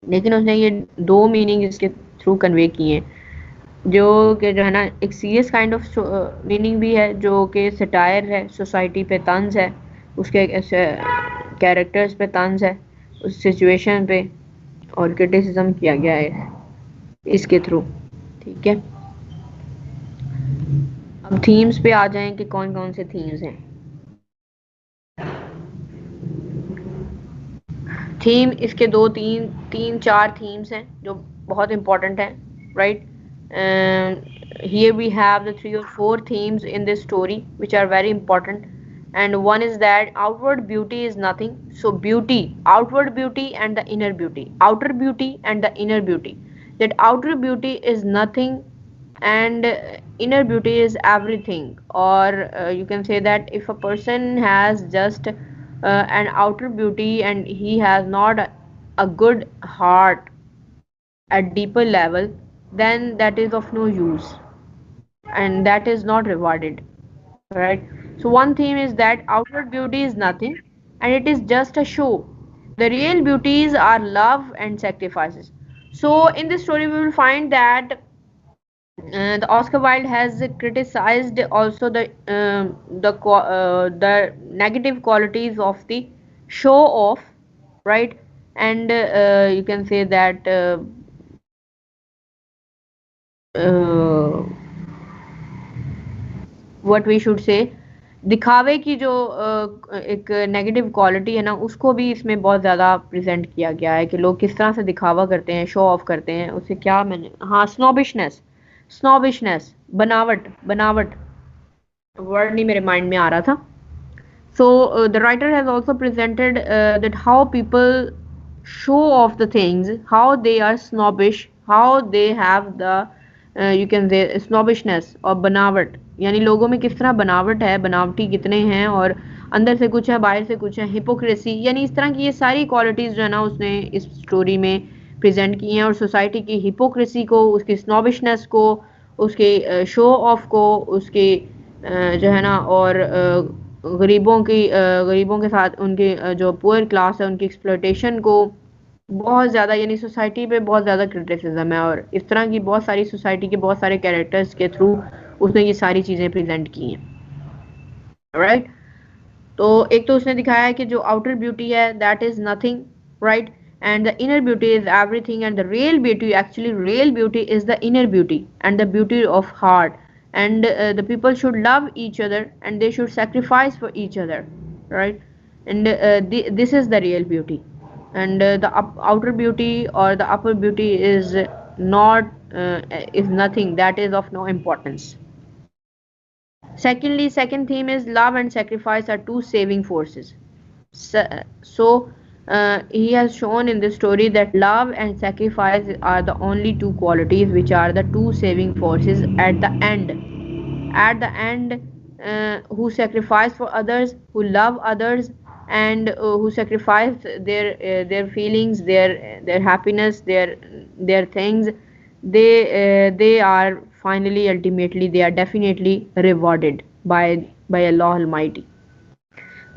लेकिन उसने ये दो मीनिंग इसके थ्रू कन्वे किए हैं. जो कि जो है ना एक सीरियस काइंड ऑफ मीनिंग भी है, जो कि सटायर है, सोसाइटी पे तंज है, उसके कैरेक्टर्स पे तंज है, उस सिचुएशन पे, और क्रिटिसिज्म किया गया है इसके थ्रू। ठीक है, अब थीम्स पे आ जाएं कि कौन कौन से थीम्स हैं। थीम इसके दो तीन चार थीम्स हैं जो बहुत इंपॉर्टेंट हैं, right. Here we have the 3 or 4 themes in this story which are very important, and one is that outward beauty is nothing. So beauty, outward beauty and the inner beauty, outer beauty and the inner beauty, that outer beauty is nothing and inner beauty is everything. Or you can say that if a person has just an outer beauty and he has not a good heart at deeper level, then that is of no use and that is not rewarded, right. So one theme is that outward beauty is nothing and it is just a show. The real beauties are love and sacrifices. So in this story we will find that the Oscar Wilde has criticized also the negative qualities of the show off, right. And you can say that what we should say, दिखावे की जो एक negative quality है ना, उसको भी इसमें बहुत ज़्यादा प्रेजेंट किया गया है कि लोग किस तरह से दिखावा करते हैं, शो ऑफ करते हैं। उसे क्या मैंने, हाँ, स्नॉबिशनेस, बनावट वर्ड नहीं मेरे माइंड में आ रहा था। So the writer has also presented that how people show off the things, how they are snobbish, how they have the you can say snobbishness और बनावट, यानी लोगों में किस तरह बनावट है, बनावटी कितने हैं और अंदर से कुछ है बाहर से कुछ है, हिपोक्रेसी, यानी इस तरह की ये सारी क्वालिटीज़ जो है ना उसने इस स्टोरी में प्रेजेंट की हैं। और सोसाइटी की हिपोक्रेसी को, उसकी स्नॉबिशनेस को, उसके शो ऑफ को, उसके जो है ना, और गरीबों के साथ उनके जो पुअर क्लास है उनकी एक्सप्लॉयटेशन को बहुत ज़्यादा, यानी सोसाइटी पे बहुत ज़्यादा क्रिटिसिज्म है। और इस तरह की बहुत सारी सोसाइटी के बहुत सारे कैरेक्टर्स के थ्रू उसने ये सारी चीज़ें प्रेजेंट की हैं, राइट। तो एक तो उसने दिखाया है कि जो आउटर ब्यूटी है that is nothing, right, and the inner beauty is everything, and the real beauty is the inner beauty and the beauty of heart, and the people should love each other and they should sacrifice for each other, right. And this is the real beauty, and the outer beauty or the upper beauty is not is nothing, that is of no importance. Secondly, second theme is love and sacrifice are two saving forces. So he has shown in this story that love and sacrifice are the only two qualities which are the two saving forces at the end. Who sacrifice for others, who love others, and who sacrifice their feelings, their happiness, their things, they are finally, ultimately, they are definitely rewarded by Allah Almighty.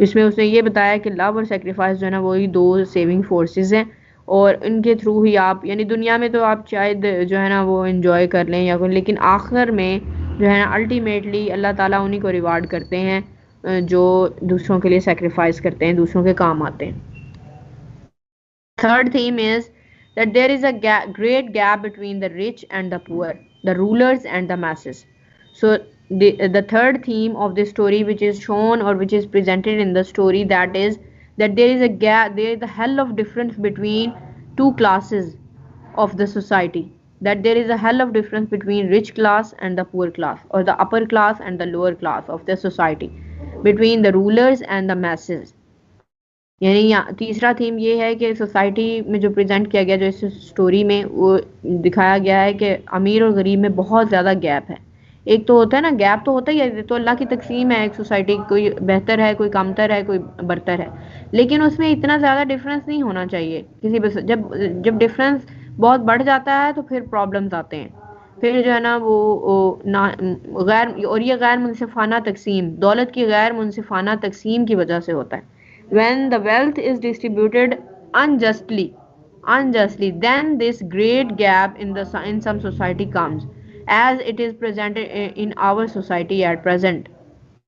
इसमें उसने ये बताया कि love और sacrifice जो है ना वही दो सेविंग फोर्सेस हैं, और इनके थ्रू ही आप, यानी दुनिया में तो आप शायद जो है ना वो एंजॉय कर लें या कोई, लेकिन आखिर में जो है ना अल्टीमेटली अल्लाह ताला उन्हीं को रिवार्ड करते हैं जो दूसरों के लिए सेक्रीफाइस करते हैं, दूसरों के काम आते हैं। Third theme is that there is a great gap between the rich and the poor, the rulers and the masses. So the third theme of this story which is shown or which is presented in the story, that is that there is a gap, there is a hell of difference between two classes of the society, that there is a hell of difference between rich class and the poor class, or the upper class and the lower class of the society, between the rulers and the masses. यानी तीसरा theme ये है कि society में जो present किया गया, जो इस स्टोरी में वो दिखाया गया है कि अमीर और गरीब में बहुत ज़्यादा गैप है। एक तो होता है ना, गैप तो होता ही है, तो अल्लाह की तकसीम है एक सोसाइटी, कोई बेहतर है, कोई कमतर है, कोई बरतर है, लेकिन उसमें इतना ज़्यादा डिफरेंस नहीं होना चाहिए किसी भी। जब डिफरेंस बहुत बढ़ जाता है तो फिर प्रॉब्लम्स आते हैं, फिर जो है ना वो ना गैर, और ये गैर मुनसिफाना तकसीम, दौलत की गैर मुनसिफाना तकसीम की वजह से होता है। When the wealth is distributed unjustly, then this great gap in some society comes, as it is present in our society at present,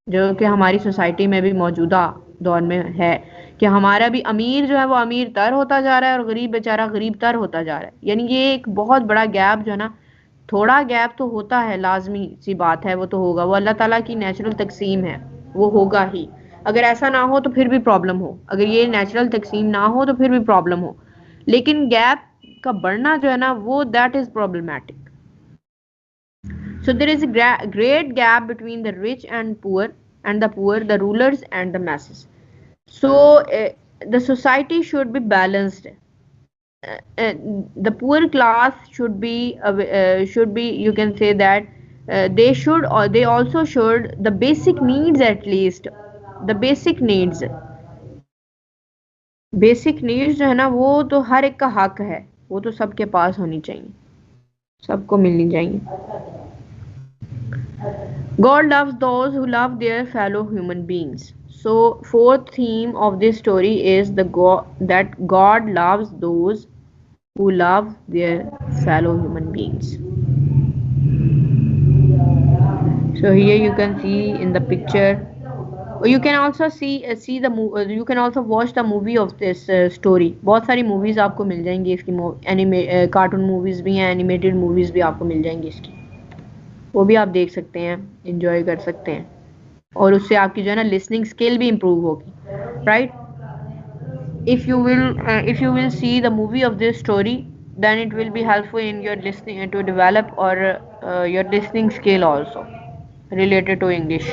जो कि हमारी सोसाइटी में भी मौजूदा दौर में है, कि हमारा भी अमीर जो है वो अमीर तर होता जा रहा है और गरीब बेचारा गरीब तर होता जा रहा है। यानी ये एक बहुत बड़ा गैप जो है ना, थोड़ा गैप तो होता है, लाजमी सी बात है, वो तो होगा, वो अल्लाह ताला की नेचुरल तकसीम है, वो होगा ही। अगर ऐसा ना हो तो फिर भी प्रॉब्लम हो, अगर ये नेचुरल तकसीम ना हो तो फिर भी प्रॉब्लम हो, लेकिन गैप का बढ़ना जो है ना वो that is problematic. So there is a great gap between the rich and poor, and the poor, the rulers and the masses. So the society should be balanced. The poor class should be you can say that they should, or they also should, the basic needs, at least the basic needs जो है ना वो तो हर एक का हक है, वो तो सबके पास होनी चाहिए, सबको मिलनी चाहिए। God loves those who love their fellow human beings. So fourth theme of this story is that God loves those who love their fellow human beings. So here you can see in the picture, or you can also see the you can also watch the movie of this story. बहुत सारी movies आपको मिल जाएंगी इसकी, cartoon movies भी हैं, animated movies भी आपको मिल जाएंगी इसकी, वो भी आप देख सकते हैं, enjoy कर सकते हैं, और उससे आपकी जो है ना listening skill भी improve होगी, right? If you will see the movie of this story, then it will be helpful in your listening to develop or your listening skill also related to English.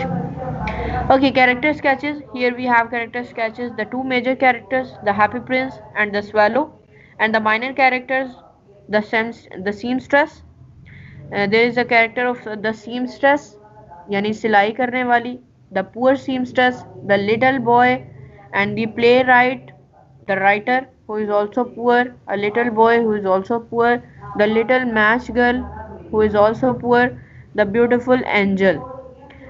Okay, character sketches. Here we have character sketches, the two major characters, the Happy Prince and the Swallow, and the minor characters, the seamstress. There is a character of the seamstress, यानी सिलाई करने वाली, the poor seamstress, the little boy, and the playwright, the writer who is also poor, a little boy who is also poor, the little match girl who is also poor, the beautiful angel.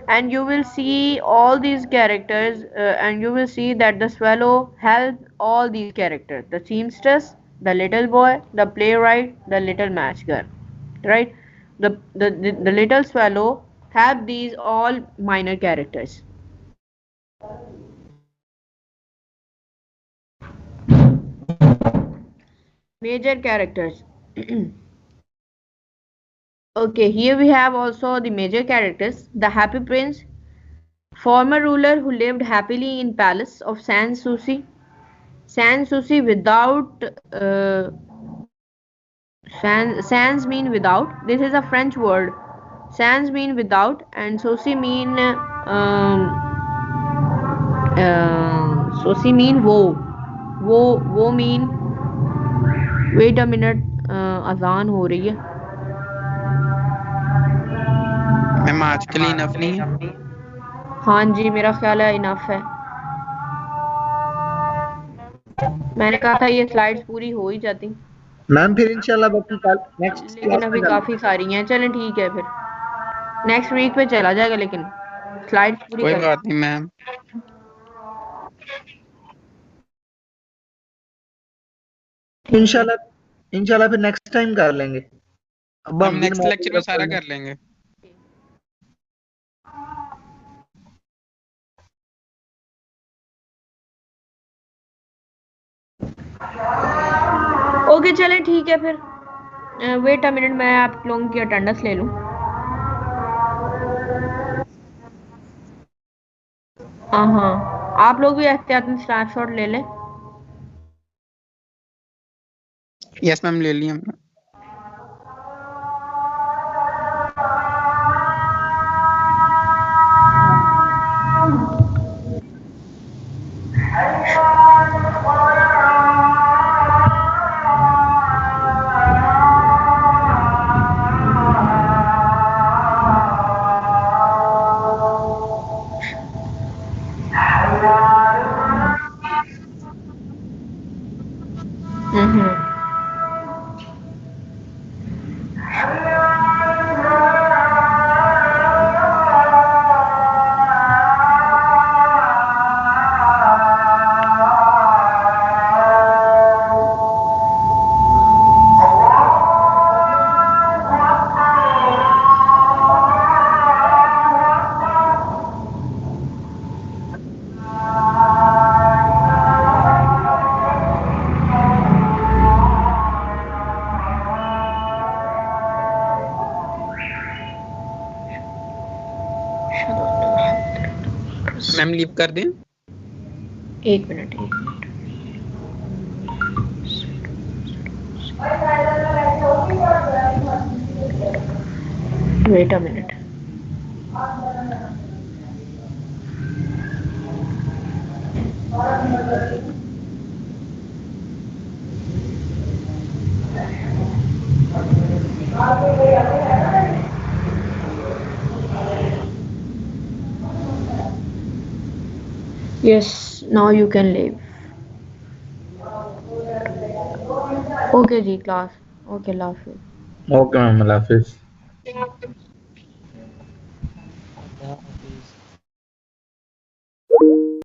And you will see all these characters, and you will see that the swallow helps all these characters, the seamstress, the little boy, the playwright, the little match girl, right? The little swallow have these all minor characters. Major characters. Okay, here we have also the major characters. The Happy Prince, former ruler who lived happily in palace of Sans Souci. Sans Souci without sans mean without. This is a French word. Sans mean without, and Souci mean Souci mean वो mean. Wait a minute, अजान हो रही है। Ma'am आज के लिए enough नहीं है? हाँ जी, मेरा ख्याल है इनफ है। मैंने कहा था ये स्लाइड्स पूरी हो ही जाती मैम, फिर इंशाल्लाह बाकी कल नेक्स्ट लेकिन अभी काफी सारी हैं। चलें ठीक है, फिर नेक्स्ट वीक पे चला जाएगा, लेकिन स्लाइड्स पूरी कोई बात नहीं मैम। इंशाल्लाह फिर नेक्स्ट टाइम कर लेंगे। अब हम नेक्स्ट लेक्चर में सारा कर लेंगे। ओके चलें ठीक है फिर। वेट अ मिनट, मैं आप लोगों की अटेंडेंस ले लूं। हाँ, आप लोग भी एहतियातन स्नैपशॉट ले लें। यस मैम, ले लिया हमने। मैम लीव कर दें? एक minute wait a minute. Yes, now you can leave. Okay जी क्लास, ओके अल्लाह हाफिज़। ओके मैम, अल्लाह हाफिज।